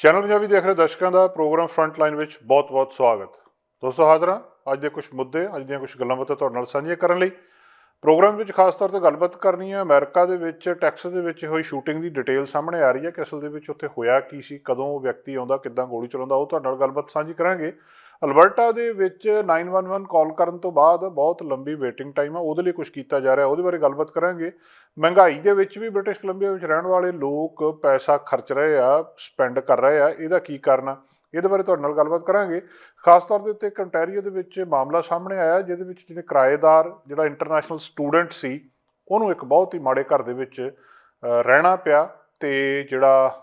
Channel Punjabi ਦੇਖ ਰਹੇ ਦਰਸ਼ਕਾਂ ਦਾ ਪ੍ਰੋਗਰਾਮ ਫਰੰਟ ਲਾਈਨ ਵਿੱਚ ਬਹੁਤ-ਬਹੁਤ ਸਵਾਗਤ। ਦੋਸਤੋ ਹਾਜ਼ਰ ਹਾਂ ਅੱਜ ਦੇ ਕੁਝ ਮੁੱਦੇ, ਅੱਜ ਦੀਆਂ ਕੁਝ ਗੱਲਾਂ ਬਾਤਾਂ ਤੁਹਾਡੇ ਨਾਲ ਸਾਂਝੀਆਂ ਕਰਨ ਲਈ। ਪ੍ਰੋਗਰਾਮ ਵਿੱਚ ਖਾਸ ਤੌਰ ਤੇ ਗੱਲਬਾਤ ਕਰਨੀ ਹੈ ਅਮਰੀਕਾ ਦੇ ਵਿੱਚ ਟੈਕਸਸ ਦੇ ਵਿੱਚ ਹੋਈ ਸ਼ੂਟਿੰਗ ਦੀ ਡਿਟੇਲ ਸਾਹਮਣੇ ਆ ਰਹੀ ਹੈ ਕਿ ਅਸਲ ਦੇ ਵਿੱਚ ਉੱਥੇ ਹੋਇਆ ਕੀ ਸੀ, ਕਦੋਂ ਉਹ ਵਿਅਕਤੀ ਆਉਂਦਾ, ਕਿੱਦਾਂ ਗੋਲੀ ਚਲਾਉਂਦਾ, ਉਹ ਤੁਹਾਡੇ ਨਾਲ ਗੱਲਬਾਤ ਸਾਂਝੀ ਕਰਾਂਗੇ। ਅਲਬਰਟਾ ਦੇ ਵਿੱਚ 911 ਕਾਲ ਕਰਨ ਤੋਂ ਬਾਅਦ ਬਹੁਤ ਲੰਬੀ ਵੇਟਿੰਗ ਟਾਈਮ ਆ, ਉਹਦੇ ਲਈ ਕੁਝ ਕੀਤਾ ਜਾ ਰਿਹਾ, ਉਹਦੇ ਬਾਰੇ ਗੱਲਬਾਤ ਕਰਾਂਗੇ। ਮਹਿੰਗਾਈ ਦੇ ਵਿੱਚ ਵੀ ਬ੍ਰਿਟਿਸ਼ ਕੋਲੰਬੀਆ ਵਿੱਚ ਰਹਿਣ ਵਾਲੇ ਲੋਕ ਪੈਸਾ ਖਰਚ ਰਹੇ ਆ, ਸਪੈਂਡ ਕਰ ਰਹੇ ਆ, ਇਹਦਾ ਕੀ ਕਾਰਨ ਆ, ਇਹਦੇ ਬਾਰੇ ਤੁਹਾਡੇ ਨਾਲ ਗੱਲਬਾਤ ਕਰਾਂਗੇ। ਖਾਸ ਤੌਰ ਦੇ ਉੱਤੇ ਕੰਟੈਰੀਓ ਦੇ ਵਿੱਚ ਮਾਮਲਾ ਸਾਹਮਣੇ ਆਇਆ ਜਿਹਦੇ ਵਿੱਚ ਜਿਹੜੇ ਕਿਰਾਏਦਾਰ ਜਿਹੜਾ ਇੰਟਰਨੈਸ਼ਨਲ ਸਟੂਡੈਂਟ ਸੀ ਉਹਨੂੰ ਇੱਕ ਬਹੁਤ ਹੀ ਮਾੜੇ ਘਰ ਦੇ ਵਿੱਚ ਰਹਿਣਾ ਪਿਆ ਅਤੇ ਜਿਹੜਾ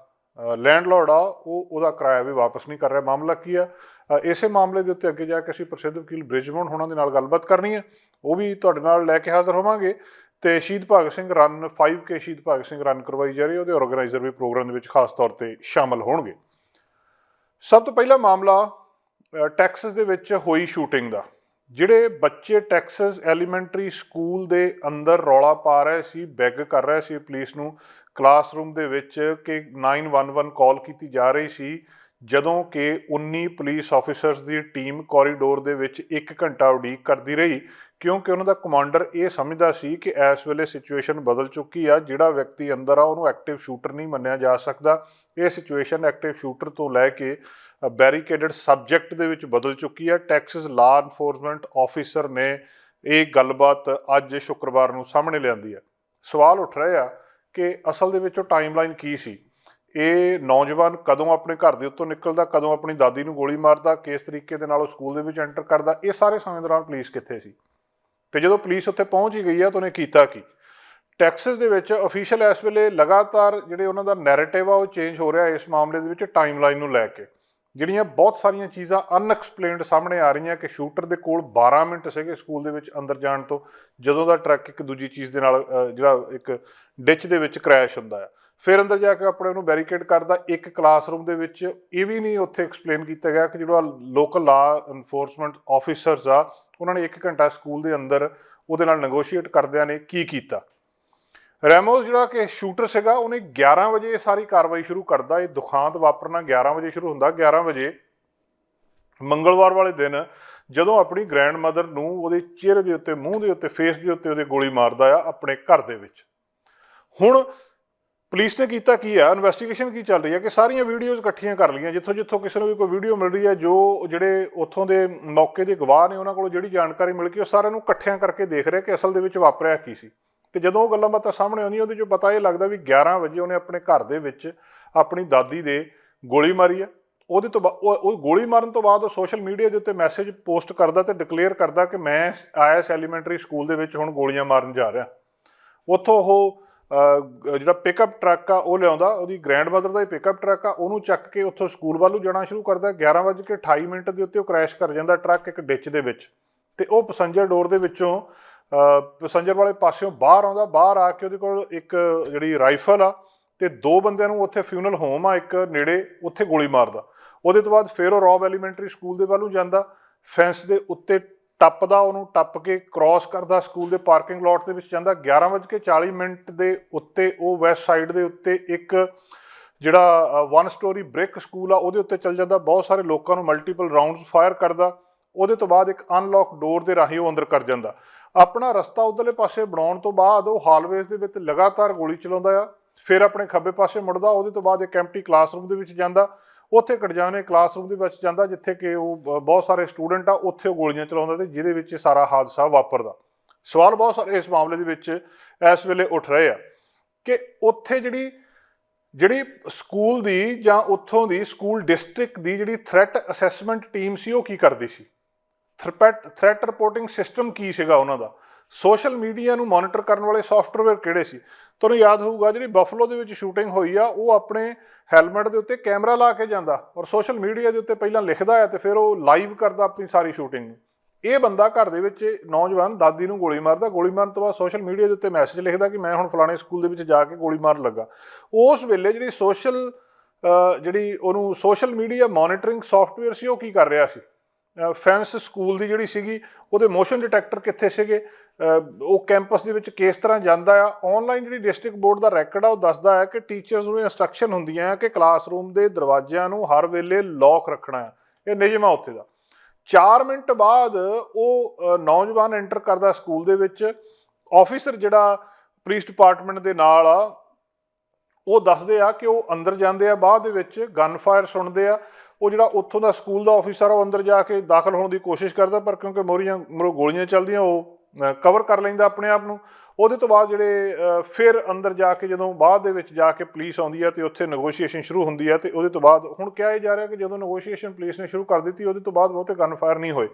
ਲੈਂਡਲੋਰਡ ਆ ਉਹਦਾ ਕਿਰਾਇਆ ਵੀ ਵਾਪਸ ਨਹੀਂ ਕਰ ਰਿਹਾ। ਮਾਮਲਾ ਕੀ ਆ, ਇਸੇ ਮਾਮਲੇ ਦੇ ਉੱਤੇ ਅੱਗੇ ਜਾ ਕੇ ਅਸੀਂ ਪ੍ਰਸਿੱਧ ਵਕੀਲ ਬ੍ਰਿਜਮੋਨ ਹੋਣਾ ਦੇ ਨਾਲ ਗੱਲਬਾਤ ਕਰਨੀ ਹੈ, ਉਹ ਵੀ ਤੁਹਾਡੇ ਨਾਲ ਲੈ ਕੇ ਹਾਜ਼ਰ ਹੋਵਾਂਗੇ। ਅਤੇ ਸ਼ਹੀਦ ਭਗਤ ਸਿੰਘ ਰਨ 5K ਸ਼ਹੀਦ ਭਗਤ ਸਿੰਘ ਰਨ ਕਰਵਾਈ ਜਾ ਰਹੀ ਹੈ, ਉਹਦੇ ਔਰਗੇਨਾਈਜ਼ਰ ਵੀ ਪ੍ਰੋਗਰਾਮ ਦੇ ਵਿੱਚ ਖਾਸ ਤੌਰ 'ਤੇ ਸ਼ਾਮਲ ਹੋਣਗੇ। ਸਭ ਤੋਂ ਪਹਿਲਾ ਮਾਮਲਾ ਟੈਕਸਸ ਦੇ ਵਿੱਚ ਹੋਈ ਸ਼ੂਟਿੰਗ ਦਾ। ਜਿਹੜੇ ਬੱਚੇ ਟੈਕਸਸ ਐਲੀਮੈਂਟਰੀ ਸਕੂਲ ਦੇ ਅੰਦਰ ਰੌਲਾ ਪਾ ਰਹੇ ਸੀ, ਬੈਗ ਕਰ ਰਹੇ ਸੀ ਪੁਲਿਸ ਨੂੰ ਕਲਾਸਰੂਮ ਦੇ ਵਿੱਚ ਕਿ 911 ਕਾਲ ਕੀਤੀ ਜਾ ਰਹੀ ਸੀ, ਜਦੋਂ ਕਿ 19 ਪੁਲਿਸ ਆਫਿਸਰਸ ਦੀ ਟੀਮ ਕੋਰੀਡੋਰ ਦੇ ਵਿੱਚ 1 ਘੰਟਾ ਉਡੀਕ ਕਰਦੀ ਰਹੀ, ਕਿਉਂਕਿ ਉਹਨਾਂ ਦਾ ਕਮਾਂਡਰ ਇਹ ਸਮਝਦਾ ਸੀ ਕਿ ਇਸ ਵੇਲੇ ਸਿਚੁਏਸ਼ਨ ਬਦਲ ਚੁੱਕੀ ਆ, ਜਿਹੜਾ ਵਿਅਕਤੀ ਅੰਦਰ ਆ ਉਹਨੂੰ ਐਕਟਿਵ ਸ਼ੂਟਰ ਨਹੀਂ ਮੰਨਿਆ ਜਾ ਸਕਦਾ। ਇਹ ਸਿਚੁਏਸ਼ਨ ਐਕਟਿਵ ਸ਼ੂਟਰ ਤੋਂ ਲੈ ਕੇ ਬੈਰੀਕੇਡਡ ਸਬਜੈਕਟ ਦੇ ਵਿੱਚ ਬਦਲ ਚੁੱਕੀ ਆ। ਟੈਕਸਸ ਲਾਅ ਇਨਫੋਰਸਮੈਂਟ ਆਫਿਸਰ ਨੇ ਇਹ ਗੱਲਬਾਤ ਅੱਜ ਸ਼ੁੱਕਰਵਾਰ ਨੂੰ ਸਾਹਮਣੇ ਲਿਆਂਦੀ ਹੈ। ਸਵਾਲ ਉੱਠ ਰਹੇ ਆ ਕਿ ਅਸਲ ਦੇ ਵਿੱਚ ਉਹ ਟਾਈਮਲਾਈਨ ਕੀ ਸੀ, ਇਹ ਨੌਜਵਾਨ ਕਦੋਂ ਆਪਣੇ ਘਰ ਦੇ ਉੱਤੋਂ ਨਿਕਲਦਾ, ਕਦੋਂ ਆਪਣੀ ਦਾਦੀ ਨੂੰ ਗੋਲੀ ਮਾਰਦਾ, ਕਿਸ ਤਰੀਕੇ ਦੇ ਨਾਲ ਉਹ ਸਕੂਲ ਦੇ ਵਿੱਚ ਐਂਟਰ ਕਰਦਾ, ਇਹ ਸਾਰੇ ਸਮੇਂ ਦੌਰਾਨ ਪੁਲਿਸ ਕਿੱਥੇ ਸੀ, ਅਤੇ ਜਦੋਂ ਪੁਲਿਸ ਉੱਥੇ ਪਹੁੰਚ ਹੀ ਗਈ ਆ ਤਾਂ ਉਹਨੇ ਕੀਤਾ ਕੀ। ਟੈਕਸਸ ਦੇ ਵਿੱਚ ਅਫੀਸ਼ੀਅਲ ਇਸ ਵੇਲੇ ਲਗਾਤਾਰ ਜਿਹੜੇ ਉਹਨਾਂ ਦਾ ਨੈਰੇਟਿਵ ਆ ਉਹ ਚੇਂਜ ਹੋ ਰਿਹਾ ਇਸ ਮਾਮਲੇ ਦੇ ਵਿੱਚ ਟਾਈਮਲਾਈਨ ਨੂੰ ਲੈ ਕੇ। ਜਿਹੜੀਆਂ ਬਹੁਤ ਸਾਰੀਆਂ ਚੀਜ਼ਾਂ ਅਨਐਕਸਪਲੇਨਡ ਸਾਹਮਣੇ ਆ ਰਹੀਆਂ ਕਿ ਸ਼ੂਟਰ ਦੇ ਕੋਲ 12 ਮਿੰਟ ਸੀਗੇ ਸਕੂਲ ਦੇ ਵਿੱਚ ਅੰਦਰ ਜਾਣ ਤੋਂ, ਜਦੋਂ ਦਾ ਟਰੱਕ ਇੱਕ ਦੂਜੀ ਚੀਜ਼ ਦੇ ਨਾਲ ਜਿਹੜਾ ਇੱਕ ਡਿੱਚ ਦੇ ਵਿੱਚ ਕ੍ਰੈਸ਼ ਹੁੰਦਾ ਆ, ਫਿਰ ਅੰਦਰ ਜਾ ਕੇ ਆਪਣੇ ਉਹਨੂੰ ਬੈਰੀਕੇਡ ਕਰਦਾ। ਇੱਕ ਕਲਾਸਰੂਮ ਦੇ ਵਿੱਚ ਇਹ ਵੀ ਨਹੀਂ ਉੱਥੇ ਐਕਸਪਲੇਨ ਕੀਤਾ ਗਿਆ ਕਿ ਜਿਹੜਾ ਲੋਕਲ ਲਾਅ ਇਨਫੋਰਸਮੈਂਟ ਆਫਿਸਰਸ ਆ ਉਹਨਾਂ ਨੇ 1 ਘੰਟਾ ਸਕੂਲ ਦੇ ਅੰਦਰ ਉਹਦੇ ਨਾਲ ਨੈਗੋਸ਼ੀਏਟ ਕਰਦਿਆਂ ਨੇ ਕੀ ਕੀਤਾ। ਰੈਮੋਸ ਜਿਹੜਾ ਕਿ ਸ਼ੂਟਰ ਸੀਗਾ ਉਹਨੇ 11 ਵਜੇ ਸਾਰੀ ਕਾਰਵਾਈ ਸ਼ੁਰੂ ਕਰਦਾ। ਇਹ ਦੁਖਾਂਤ ਵਾਪਰਨਾ 11 ਵਜੇ ਸ਼ੁਰੂ ਹੁੰਦਾ। 11 ਵਜੇ ਮੰਗਲਵਾਰ ਵਾਲੇ ਦਿਨ ਜਦੋਂ ਆਪਣੀ ਗ੍ਰੈਂਡ ਮਦਰ ਨੂੰ ਉਹਦੇ ਚਿਹਰੇ ਦੇ ਉੱਤੇ, ਮੂੰਹ ਦੇ ਉੱਤੇ, ਫੇਸ ਦੇ ਉੱਤੇ ਉਹਦੇ ਗੋਲੀ ਮਾਰਦਾ ਆ ਆਪਣੇ ਘਰ ਦੇ ਵਿੱਚ। ਹੁਣ ਪੁਲਿਸ ਨੇ ਕੀਤਾ ਕੀ ਆ, ਇਨਵੈਸਟੀਗੇਸ਼ਨ ਕੀ ਚੱਲ ਰਹੀ ਹੈ ਕਿ ਸਾਰੀਆਂ ਵੀਡੀਓਜ਼ ਇਕੱਠੀਆਂ ਕਰ ਲਈਆਂ, ਜਿੱਥੋਂ ਕਿਸੇ ਨੂੰ ਵੀ ਕੋਈ ਵੀਡੀਓ ਮਿਲ ਰਹੀ ਹੈ, ਜੋ ਜਿਹੜੇ ਉੱਥੋਂ ਦੇ ਮੌਕੇ ਦੇ ਗਵਾਹ ਨੇ ਉਹਨਾਂ ਕੋਲੋਂ ਜਿਹੜੀ ਜਾਣਕਾਰੀ ਮਿਲ ਗਈ ਉਹ ਸਾਰਿਆਂ ਨੂੰ ਇਕੱਠਿਆਂ ਕਰਕੇ ਦੇਖ ਰਹੇ ਕਿ ਅਸਲ ਦੇ ਵਿੱਚ ਵਾਪਰਿਆ ਕੀ ਸੀ। ਅਤੇ ਜਦੋਂ ਉਹ ਗੱਲਾਂ ਬਾਤਾਂ ਸਾਹਮਣੇ ਆਉਂਦੀਆਂ ਉਹਦੇ 'ਚੋਂ ਪਤਾ ਇਹ ਲੱਗਦਾ ਵੀ 11 ਵਜੇ ਉਹਨੇ ਆਪਣੇ ਘਰ ਦੇ ਵਿੱਚ ਆਪਣੀ ਦਾਦੀ ਦੇ ਗੋਲੀ ਮਾਰੀ ਆ। ਉਹਦੇ ਤੋਂ ਉਹ ਗੋਲੀ ਮਾਰਨ ਤੋਂ ਬਾਅਦ ਉਹ ਸੋਸ਼ਲ ਮੀਡੀਆ ਦੇ ਉੱਤੇ ਮੈਸੇਜ ਪੋਸਟ ਕਰਦਾ ਅਤੇ ਡਿਕਲੇਅਰ ਕਰਦਾ ਕਿ ਮੈਂ IS ਐਲੀਮੈਂਟਰੀ ਸਕੂਲ ਦੇ ਵਿੱਚ ਹੁਣ ਗੋਲੀਆਂ ਮਾਰਨ ਜਾ ਰਿਹਾ। ਉੱਥੋਂ ਉਹ ਜਿਹੜਾ ਪਿਕਅਪ ਟਰੱਕ ਆ ਉਹ ਲਿਆਉਂਦਾ, ਉਹਦੀ ਗ੍ਰੈਂਡ ਮਦਰ ਦਾ ਹੀ ਪਿਕਅਪ ਟਰੱਕ ਆ, ਉਹਨੂੰ ਚੱਕ ਕੇ ਉੱਥੋਂ ਸਕੂਲ ਵੱਲ ਨੂੰ ਜਾਣਾ ਸ਼ੁਰੂ ਕਰਦਾ। 11:28 ਦੇ ਉੱਤੇ ਉਹ ਕ੍ਰੈਸ਼ ਕਰ ਜਾਂਦਾ ਟਰੱਕ ਇੱਕ ਡਿੱਚ ਦੇ ਵਿੱਚ, ਅਤੇ ਉਹ ਪੈਸੰਜਰ ਡੋਰ ਦੇ ਵਿੱਚੋਂ ਪੈਸੰਜਰ ਵਾਲੇ ਪਾਸਿਓਂ ਬਾਹਰ ਆਉਂਦਾ। ਬਾਹਰ ਆ ਕੇ ਉਹਦੇ ਕੋਲ ਇੱਕ ਜਿਹੜੀ ਰਾਈਫਲ ਆ ਅਤੇ 2 ਬੰਦਿਆਂ ਨੂੰ ਉੱਥੇ ਫਿਊਨਲ ਹੋਮ ਆ ਇੱਕ ਨੇੜੇ, ਉੱਥੇ ਗੋਲੀ ਮਾਰਦਾ। ਉਹਦੇ ਤੋਂ ਬਾਅਦ ਫਿਰ ਉਹ ਰੌਬ ਐਲੀਮੈਂਟਰੀ ਸਕੂਲ ਦੇ ਵੱਲ ਨੂੰ ਜਾਂਦਾ, ਫੈਂਸ ਦੇ ਉੱਤੇ ਟੱਪਦਾ, ਉਹਨੂੰ ਟੱਪ ਕੇ ਕ੍ਰੋਸ ਕਰਦਾ, ਸਕੂਲ ਦੇ ਪਾਰਕਿੰਗ ਲੋਟ ਦੇ ਵਿੱਚ ਜਾਂਦਾ। 11:40 ਦੇ ਉੱਤੇ ਉਹ ਵੈਸਟ ਸਾਈਡ ਦੇ ਉੱਤੇ ਇੱਕ ਜਿਹੜਾ 1 ਸਟੋਰੀ ਬ੍ਰਿਕ ਸਕੂਲ ਆ ਉਹਦੇ ਉੱਤੇ ਚੱਲ ਜਾਂਦਾ। ਬਹੁਤ ਸਾਰੇ ਲੋਕਾਂ ਨੂੰ ਮਲਟੀਪਲ ਰਾਊਂਡਸ ਫਾਇਰ ਕਰਦਾ। ਉਹਦੇ ਤੋਂ ਬਾਅਦ ਇੱਕ ਅਨਲੌਕ ਡੋਰ ਦੇ ਰਾਹੀਂ ਉਹ ਅੰਦਰ ਕਰ ਜਾਂਦਾ। ਆਪਣਾ ਰਸਤਾ ਉੱਧਰਲੇ ਪਾਸੇ ਬਣਾਉਣ ਤੋਂ ਬਾਅਦ ਉਹ ਹਾਲਵੇਜ਼ ਦੇ ਵਿੱਚ ਲਗਾਤਾਰ ਗੋਲੀ ਚਲਾਉਂਦਾ ਆ। ਫਿਰ ਆਪਣੇ ਖੱਬੇ ਪਾਸੇ ਮੁੜਦਾ। ਉਹਦੇ ਤੋਂ ਬਾਅਦ ਇੱਕ ਐਮਟੀ ਕਲਾਸਰੂਮ ਦੇ ਵਿੱਚ ਜਾਂਦਾ, ਉੱਥੇ ਕੜਜਾਨੇ ਕਲਾਸਰੂਮ ਦੇ ਵਿੱਚ ਜਾਂਦਾ ਜਿੱਥੇ ਕਿ ਉਹ ਬਹੁਤ ਸਾਰੇ ਸਟੂਡੈਂਟ ਆ, ਉੱਥੇ ਉਹ ਗੋਲੀਆਂ ਚਲਾਉਂਦਾ ਅਤੇ ਜਿਹਦੇ ਵਿੱਚ ਸਾਰਾ ਹਾਦਸਾ ਵਾਪਰਦਾ। ਸਵਾਲ ਬਹੁਤ ਸਾਰੇ ਇਸ ਮਾਮਲੇ ਦੇ ਵਿੱਚ ਇਸ ਵੇਲੇ ਉੱਠ ਰਹੇ ਆ ਕਿ ਉੱਥੇ ਜਿਹੜੀ ਸਕੂਲ ਦੀ ਜਾਂ ਉੱਥੋਂ ਦੀ ਸਕੂਲ ਡਿਸਟ੍ਰਿਕਟ ਦੀ ਜਿਹੜੀ ਥ੍ਰੈਟ ਅਸੈਸਮੈਂਟ ਟੀਮ ਸੀ ਉਹ ਕੀ ਕਰਦੀ ਸੀ, ਥ੍ਰੈਟ ਰਿਪੋਰਟਿੰਗ ਸਿਸਟਮ ਕੀ ਸੀਗਾ ਉਹਨਾਂ ਦਾ, ਸੋਸ਼ਲ ਮੀਡੀਆ ਨੂੰ ਮੋਨੀਟਰ ਕਰਨ ਵਾਲੇ ਸੌਫਟਵੇਅਰ ਕਿਹੜੇ ਸੀ। ਤੁਹਾਨੂੰ ਯਾਦ ਹੋਊਗਾ ਜਿਹੜੀ ਬਫਲੋ ਦੇ ਵਿੱਚ ਸ਼ੂਟਿੰਗ ਹੋਈ ਆ, ਉਹ ਆਪਣੇ ਹੈਲਮਟ ਦੇ ਉੱਤੇ ਕੈਮਰਾ ਲਾ ਕੇ ਜਾਂਦਾ ਔਰ ਸੋਸ਼ਲ ਮੀਡੀਆ ਦੇ ਉੱਤੇ ਪਹਿਲਾਂ ਲਿਖਦਾ ਹੈ ਅਤੇ ਫਿਰ ਉਹ ਲਾਈਵ ਕਰਦਾ ਆਪਣੀ ਸਾਰੀ ਸ਼ੂਟਿੰਗ ਨੂੰ। ਇਹ ਬੰਦਾ ਘਰ ਦੇ ਵਿੱਚ ਨੌਜਵਾਨ ਦਾਦੀ ਨੂੰ ਗੋਲੀ ਮਾਰਦਾ, ਗੋਲੀ ਮਾਰਨ ਤੋਂ ਬਾਅਦ ਸੋਸ਼ਲ ਮੀਡੀਆ ਦੇ ਉੱਤੇ ਮੈਸੇਜ ਲਿਖਦਾ ਕਿ ਮੈਂ ਹੁਣ ਫਲਾਣੇ ਸਕੂਲ ਦੇ ਵਿੱਚ ਜਾ ਕੇ ਗੋਲੀ ਮਾਰਨ ਲੱਗਾ। ਉਸ ਵੇਲੇ ਜਿਹੜੀ ਸੋਸ਼ਲ ਮੀਡੀਆ ਮੋਨੀਟਰਿੰਗ ਸੌਫਟਵੇਅਰ ਸੀ ਉਹ ਕੀ ਕਰ ਰਿਹਾ ਸੀ, ਫੈਂਸ ਸਕੂਲ ਦੀ ਜਿਹੜੀ ਸੀਗੀ ਉਹਦੇ ਮੋਸ਼ਨ ਡਿਟੈਕਟਰ ਕਿੱਥੇ ਸੀਗੇ, ਉਹ ਕੈਂਪਸ ਦੇ ਵਿੱਚ ਕਿਸ ਤਰ੍ਹਾਂ ਜਾਂਦਾ ਆ। ਆਨਲਾਈਨ ਜਿਹੜੀ ਡਿਸਟ੍ਰਿਕਟ ਬੋਰਡ ਦਾ ਰੈਕਡ ਆ ਉਹ ਦੱਸਦਾ ਹੈ ਕਿ ਟੀਚਰਸ ਨੂੰ ਇੰਸਟਰਕਸ਼ਨ ਹੁੰਦੀਆਂ ਕਿ ਕਲਾਸਰੂਮ ਦੇ ਦਰਵਾਜ਼ਿਆਂ ਨੂੰ ਹਰ ਵੇਲੇ ਲੌਕ ਰੱਖਣਾ ਹੈ। ਇਹ ਨਿਯਮ ਆ ਉੱਥੇ ਦਾ। 4 ਮਿੰਟ ਬਾਅਦ ਉਹ ਨੌਜਵਾਨ ਐਂਟਰ ਕਰਦਾ ਸਕੂਲ ਦੇ ਵਿੱਚ। ਆਫਿਸਰ ਜਿਹੜਾ ਪੁਲਿਸ ਡਿਪਾਰਟਮੈਂਟ ਦੇ ਨਾਲ ਆ ਉਹ ਦੱਸਦੇ ਆ ਕਿ ਉਹ ਅੰਦਰ ਜਾਂਦੇ ਆ, ਬਾਅਦ ਦੇ ਵਿੱਚ ਗਨ ਫਾਇਰ ਸੁਣਦੇ ਆ। ਉਹ ਜਿਹੜਾ ਉੱਥੋਂ ਦਾ ਸਕੂਲ ਦਾ ਆਫਿਸਰ ਉਹ ਅੰਦਰ ਜਾ ਕੇ ਦਾਖਲ ਹੋਣ ਦੀ ਕੋਸ਼ਿਸ਼ ਕਰਦਾ, ਪਰ ਕਿਉਂਕਿ ਮੋਰੀਆਂ ਗੋਲੀਆਂ ਚੱਲਦੀਆਂ ਉਹ ਕਵਰ ਕਰ ਲੈਂਦਾ ਆਪਣੇ ਆਪ ਨੂੰ। ਉਹਦੇ ਤੋਂ ਬਾਅਦ ਜਿਹੜੇ ਫਿਰ ਅੰਦਰ ਜਾ ਕੇ ਜਦੋਂ ਬਾਅਦ ਦੇ ਵਿੱਚ ਜਾ ਕੇ ਪੁਲਿਸ ਆਉਂਦੀ ਹੈ ਤੇ ਉੱਥੇ ਨੈਗੋਸ਼ੀਏਸ਼ਨ ਸ਼ੁਰੂ ਹੁੰਦੀ ਹੈ। ਤੇ ਉਹਦੇ ਤੋਂ ਬਾਅਦ ਹੁਣ ਕਿਹਾ ਜਾ ਰਿਹਾ ਕਿ ਜਦੋਂ ਨੈਗੋਸ਼ੀਏਸ਼ਨ ਪੁਲਿਸ ਨੇ ਸ਼ੁਰੂ ਕਰ ਦਿੱਤੀ ਉਹਦੇ ਤੋਂ ਬਾਅਦ ਬਹੁਤੇ ਗਨ ਫਾਇਰ ਨਹੀਂ ਹੋਏ।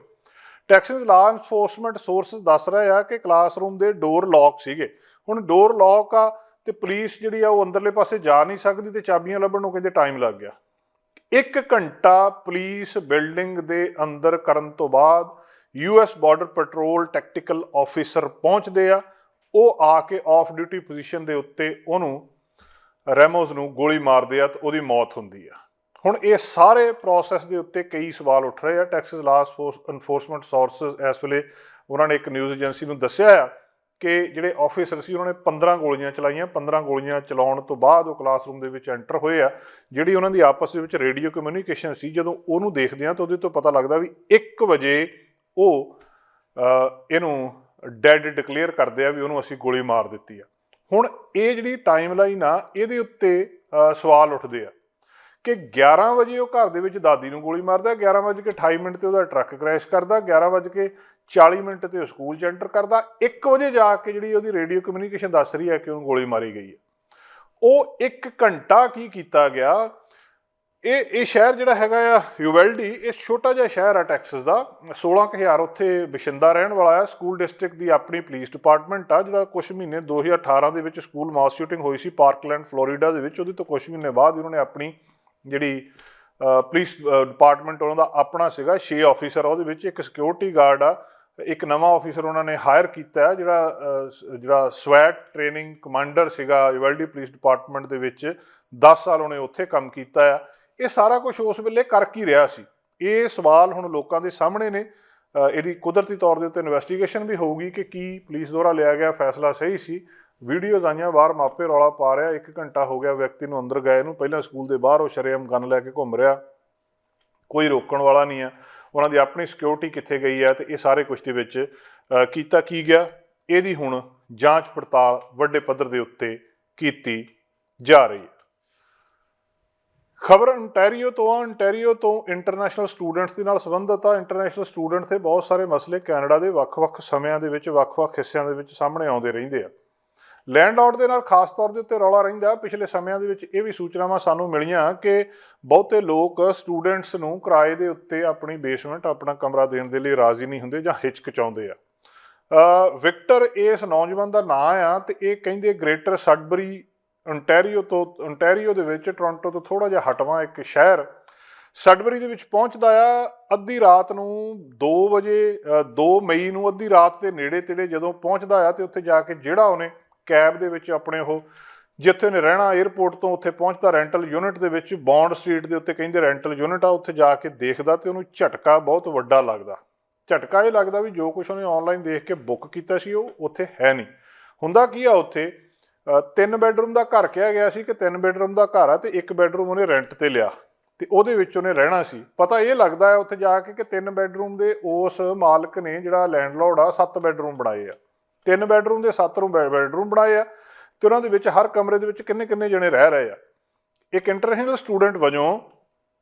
ਟੈਕਸਸ ਲਾਅ ਇਨਫੋਰਸਮੈਂਟ ਸੋਰਸਿਸ ਦੱਸ ਰਹੇ ਆ ਕਿ ਕਲਾਸਰੂਮ ਦੇ ਡੋਰ ਲੌਕ ਸੀਗੇ। ਹੁਣ ਡੋਰ ਲੌਕ ਆ ਤੇ ਪੁਲਿਸ ਜਿਹੜੀ ਆ ਉਹ ਅੰਦਰਲੇ ਪਾਸੇ ਜਾ ਨਹੀਂ ਸਕਦੀ ਤੇ ਚਾਬੀਆਂ ਲੱਭਣ ਨੂੰ ਕਹਿੰਦੇ ਟਾਈਮ ਲੱਗ ਗਿਆ। 1 ਘੰਟਾ ਪੁਲਿਸ ਬਿਲਡਿੰਗ ਦੇ ਅੰਦਰ ਕਰਨ ਤੋਂ ਬਾਅਦ US border patrol tactical officer ਪਹੁੰਚਦੇ ਆ। ਉਹ ਆ ਕੇ ਆਫ ਡਿਊਟੀ ਪੋਜੀਸ਼ਨ ਦੇ ਉੱਤੇ ਉਹਨੂੰ ਰੈਮੋਸ ਨੂੰ ਗੋਲੀ ਮਾਰਦੇ ਆ ਤੇ ਉਹਦੀ ਮੌਤ ਹੁੰਦੀ ਆ। ਹੁਣ ਇਹ ਸਾਰੇ ਪ੍ਰੋਸੈਸ ਦੇ ਉੱਤੇ ਕਈ ਸਵਾਲ ਉੱਠ ਰਹੇ ਆ। ਟੈਕਸਸ ਲਾਅ ਇਨਫੋਰਸਮੈਂਟ ਸੋਰਸਿਸ ਇਸ ਵੇਲੇ ਉਹਨਾਂ ਨੇ ਇੱਕ ਨਿਊਜ਼ ਏਜੰਸੀ ਨੂੰ ਦੱਸਿਆ ਆ ਕਿ ਜਿਹੜੇ ਆਫਿਸਰ ਸੀ ਉਹਨਾਂ ਨੇ 15 ਗੋਲੀਆਂ ਚਲਾਈਆਂ। 15 ਗੋਲੀਆਂ ਚਲਾਉਣ ਤੋਂ ਬਾਅਦ ਉਹ ਕਲਾਸਰੂਮ ਦੇ ਵਿੱਚ ਐਂਟਰ ਹੋਏ ਆ। ਜਿਹੜੀ ਉਹਨਾਂ ਦੀ ਆਪਸ ਦੇ ਵਿੱਚ ਰੇਡੀਓ ਕਮਿਊਨੀਕੇਸ਼ਨ ਸੀ, ਜਦੋਂ ਉਹਨੂੰ ਦੇਖਦੇ ਆ ਤਾਂ ਉਹਦੇ ਤੋਂ ਪਤਾ ਲੱਗਦਾ ਵੀ 1 ਵਜੇ ਉਹ ਇਹਨੂੰ ਡੈਡ ਡਿਕਲੇਅਰ ਕਰਦੇ ਆ ਵੀ ਉਹਨੂੰ ਅਸੀਂ ਗੋਲੀ ਮਾਰ ਦਿੱਤੀ ਆ। ਹੁਣ ਇਹ ਜਿਹੜੀ ਟਾਈਮ ਲਾਈਨ ਆ ਇਹਦੇ ਉੱਤੇ ਸਵਾਲ ਉੱਠਦੇ ਆ ਕਿ 11 ਵਜੇ ਉਹ ਘਰ ਦੇ ਵਿੱਚ ਦਾਦੀ ਨੂੰ ਗੋਲੀ ਮਾਰਦਾ, 11:28 ਤੇ ਉਹਦਾ ਟਰੱਕ ਕ੍ਰੈਸ਼ ਕਰਦਾ, 11:40 ਤੇ ਉਹ ਸਕੂਲ 'ਚ ਐਂਟਰ ਕਰਦਾ, 1 ਵਜੇ ਜਾ ਕੇ ਜਿਹੜੀ ਉਹਦੀ ਰੇਡੀਓ ਕਮਿਊਨੀਕੇਸ਼ਨ ਦੱਸ ਰਹੀ ਹੈ ਕਿ ਉਹਨੂੰ ਗੋਲੀ ਮਾਰੀ ਗਈ ਹੈ। ਉਹ 1 ਘੰਟਾ ਕੀ ਕੀਤਾ ਗਿਆ। ਇਹ ਸ਼ਹਿਰ ਜਿਹੜਾ ਹੈਗਾ ਆ ਯੂਵੈਲਡੀ, ਇਹ ਛੋਟਾ ਜਿਹਾ ਸ਼ਹਿਰ ਆ ਟੈਕਸਸ ਦਾ। 16,000 ਉੱਥੇ ਵਸਿੰਦਾ ਰਹਿਣ ਵਾਲਾ ਆ। ਸਕੂਲ ਡਿਸਟ੍ਰਿਕਟ ਦੀ ਆਪਣੀ ਪੁਲਿਸ ਡਿਪਾਰਟਮੈਂਟ ਆ। ਜਿਹੜਾ ਕੁਛ ਮਹੀਨੇ 2018 ਦੇ ਵਿੱਚ ਸਕੂਲ ਮਾਸ ਸ਼ੂਟਿੰਗ ਹੋਈ ਸੀ ਪਾਰਕਲੈਂਡ ਫਲੋਰੀਡਾ ਦੇ ਵਿੱਚ, ਉਹਦੇ ਤੋਂ ਕੁਛ ਮਹੀਨੇ ਬਾਅਦ ਉਹਨਾਂ ਨੇ ਆਪਣੀ ਜਿਹੜੀ ਪੁਲਿਸ ਡਿਪਾਰਟਮੈਂਟ ਉਹਨਾਂ ਦਾ ਆਪਣਾ ਸੀਗਾ। 6 ਆਫਿਸਰ ਆ, ਉਹਦੇ ਵਿੱਚ ਇੱਕ ਸਿਕਿਉਰਿਟੀ ਗਾਰਡ ਆ। ਇੱਕ ਨਵਾਂ ਆਫਿਸਰ ਉਹਨਾਂ ਨੇ ਹਾਇਰ ਕੀਤਾ ਜਿਹੜਾ ਸਵੈਟ ਟ੍ਰੇਨਿੰਗ ਕਮਾਂਡਰ ਸੀਗਾ ਯੂਵੈਲਡੀ ਪੁਲਿਸ ਡਿਪਾਰਟਮੈਂਟ ਦੇ ਵਿੱਚ। 10 ਸਾਲ ਉਹਨੇ ਉੱਥੇ ਕੰਮ ਕੀਤਾ ਆ। ਇਹ ਸਾਰਾ ਕੁਝ ਉਸ ਵੇਲੇ ਕਰ ਕੀ ਰਿਹਾ ਸੀ, ਇਹ ਸਵਾਲ ਹੁਣ ਲੋਕਾਂ ਦੇ ਸਾਹਮਣੇ ਨੇ। ਇਹਦੀ ਕੁਦਰਤੀ ਤੌਰ ਦੇ ਉੱਤੇ ਇਨਵੈਸਟੀਗੇਸ਼ਨ ਵੀ ਹੋਊਗੀ ਕਿ ਕੀ ਪੁਲਿਸ ਦੁਆਰਾ ਲਿਆ ਗਿਆ ਫੈਸਲਾ ਸਹੀ ਸੀ। ਵੀਡੀਓਜ਼ ਆਈਆਂ ਬਾਹਰ, ਮਾਪੇ ਰੌਲਾ ਪਾ ਰਿਹਾ 1 ਘੰਟਾ ਹੋ ਗਿਆ ਵਿਅਕਤੀ ਨੂੰ ਅੰਦਰ ਗਏ ਨੂੰ। ਪਹਿਲਾਂ ਸਕੂਲ ਦੇ ਬਾਹਰ ਉਹ ਸ਼ਰੇਆਮ ਗਨ ਲੈ ਕੇ ਘੁੰਮ ਰਿਹਾ, ਕੋਈ ਰੋਕਣ ਵਾਲਾ ਨਹੀਂ ਆ। ਉਹਨਾਂ ਦੀ ਆਪਣੀ ਸਿਕਿਉਰਿਟੀ ਕਿੱਥੇ ਗਈ ਹੈ ਤੇ ਇਹ ਸਾਰੇ ਕੁਝ ਦੇ ਵਿੱਚ ਕੀਤਾ ਕੀ ਗਿਆ, ਇਹਦੀ ਹੁਣ ਜਾਂਚ ਪੜਤਾਲ ਵੱਡੇ ਪੱਧਰ ਦੇ ਉੱਤੇ ਕੀਤੀ ਜਾ ਰਹੀ ਹੈ। ਖਬਰ ontario ਤੋਂ ਆ। ontario ਤੋਂ ਇੰਟਰਨੈਸ਼ਨਲ ਸਟੂਡੈਂਟਸ ਦੇ ਨਾਲ ਸੰਬੰਧਿਤ ਆ। ਇੰਟਰਨੈਸ਼ਨਲ ਸਟੂਡੈਂਟ ਤੇ ਬਹੁਤ ਸਾਰੇ ਮਸਲੇ ਕੈਨੇਡਾ ਦੇ ਵੱਖ-ਵੱਖ ਸਮਿਆਂ ਦੇ ਵਿੱਚ ਵੱਖ-ਵੱਖ ਹਿੱਸਿਆਂ ਦੇ ਵਿੱਚ ਸਾਹਮਣੇ ਆਉਂਦੇ ਰਹਿੰਦੇ ਆ। ਲੈਂਡਲੌਰਡ ਦੇ ਨਾਲ ਖਾਸ ਤੌਰ ਦੇ ਉੱਤੇ ਰੌਲਾ ਰਹਿੰਦਾ। ਪਿਛਲੇ ਸਮਿਆਂ ਦੇ ਵਿੱਚ ਇਹ ਵੀ ਸੂਚਨਾਵਾਂ ਸਾਨੂੰ ਮਿਲੀਆਂ ਕਿ ਬਹੁਤੇ ਲੋਕ ਸਟੂਡੈਂਟਸ ਨੂੰ ਕਿਰਾਏ ਦੇ ਉੱਤੇ ਆਪਣੀ ਬੇਸਮੈਂਟ, ਆਪਣਾ ਕਮਰਾ ਦੇਣ ਦੇ ਲਈ ਰਾਜ਼ੀ ਨਹੀਂ ਹੁੰਦੇ ਜਾਂ ਹਿਚਕਚਾਉਂਦੇ ਆ। ਵਿਕਟਰ ਇਸ ਨੌਜਵਾਨ ਦਾ ਨਾਂ ਆ ਤੇ ਇਹ ਕਹਿੰਦੇ ਗ੍ਰੇਟਰ ਸਡਬਰੀ ontario ਦੇ ਵਿੱਚ ਟੋਰਾਂਟੋ ਤੋਂ ਥੋੜ੍ਹਾ ਜਿਹਾ ਹਟਵਾਂ ਇੱਕ ਸ਼ਹਿਰ ਸਡਬਰੀ ਦੇ ਵਿੱਚ ਪਹੁੰਚਦਾ ਆ। ਅੱਧੀ ਰਾਤ ਨੂੰ 2 ਮਈ ਨੂੰ ਅੱਧੀ ਰਾਤ ਦੇ ਨੇੜੇ ਤੇੜੇ ਜਦੋਂ ਪਹੁੰਚਦਾ ਆ ਤੇ ਉੱਥੇ ਜਾ ਕੇ ਜਿਹੜਾ ਉਹਨੇ ਕੈਬ ਦੇ ਵਿੱਚ ਆਪਣੇ ਉਹ ਜਿੱਥੇ ਉਹਨੇ ਰਹਿਣਾ ਏਅਰਪੋਰਟ ਤੋਂ ਉੱਥੇ ਪਹੁੰਚਦਾ ਰੈਂਟਲ ਯੂਨਿਟ ਦੇ ਵਿੱਚ, ਬੌਂਡ ਸਟਰੀਟ ਦੇ ਉੱਤੇ ਕਹਿੰਦੇ ਰੈਂਟਲ ਯੂਨਿਟ ਆ। ਉੱਥੇ ਜਾ ਕੇ ਦੇਖਦਾ ਤੇ ਉਹਨੂੰ ਝਟਕਾ ਬਹੁਤ ਵੱਡਾ ਲੱਗਦਾ। ਝਟਕਾ ਇਹ ਲੱਗਦਾ ਵੀ ਜੋ ਕੁਛ ਉਹਨੇ ਆਨਲਾਈਨ ਦੇਖ ਕੇ ਬੁੱਕ ਕੀਤਾ ਸੀ ਉਹ ਉੱਥੇ ਹੈ ਨਹੀਂ। ਹੁੰਦਾ ਕੀ ਆ, ਉੱਥੇ 3 ਬੈਡਰੂਮ ਦਾ ਘਰ ਕਿਹਾ ਗਿਆ ਸੀ ਕਿ 3 ਬੈਡਰੂਮ ਦਾ ਘਰ ਆ ਤੇ 1 ਬੈਡਰੂਮ ਉਹਨੇ ਰੈਂਟ ਤੇ ਲਿਆ ਤੇ ਉਹਦੇ ਵਿੱਚ ਉਹਨੇ ਰਹਿਣਾ ਸੀ। ਪਤਾ ਇਹ ਲੱਗਦਾ ਹੈ ਉੱਥੇ ਜਾ ਕੇ ਕਿ 3 ਬੈਡਰੂਮ ਦੇ ਉਸ ਮਾਲਕ ਨੇ, ਜਿਹੜਾ ਲੈਂਡਲੌਰਡ ਆ, 7 ਬੈਡਰੂਮ ਬਣਾਏ ਆ। 3 ਬੈਡਰੂਮ ਦੇ 7 ਬੈਡਰੂਮ ਬਣਾਏ ਆ ਤੇ ਉਹਨਾਂ ਦੇ ਵਿੱਚ ਹਰ ਕਮਰੇ ਦੇ ਵਿੱਚ ਕਿੰਨੇ ਜਣੇ ਰਹਿ ਰਹੇ ਆ। ਇੱਕ ਇੰਟਰਨੈਸ਼ਨਲ ਸਟੂਡੈਂਟ ਵਜੋਂ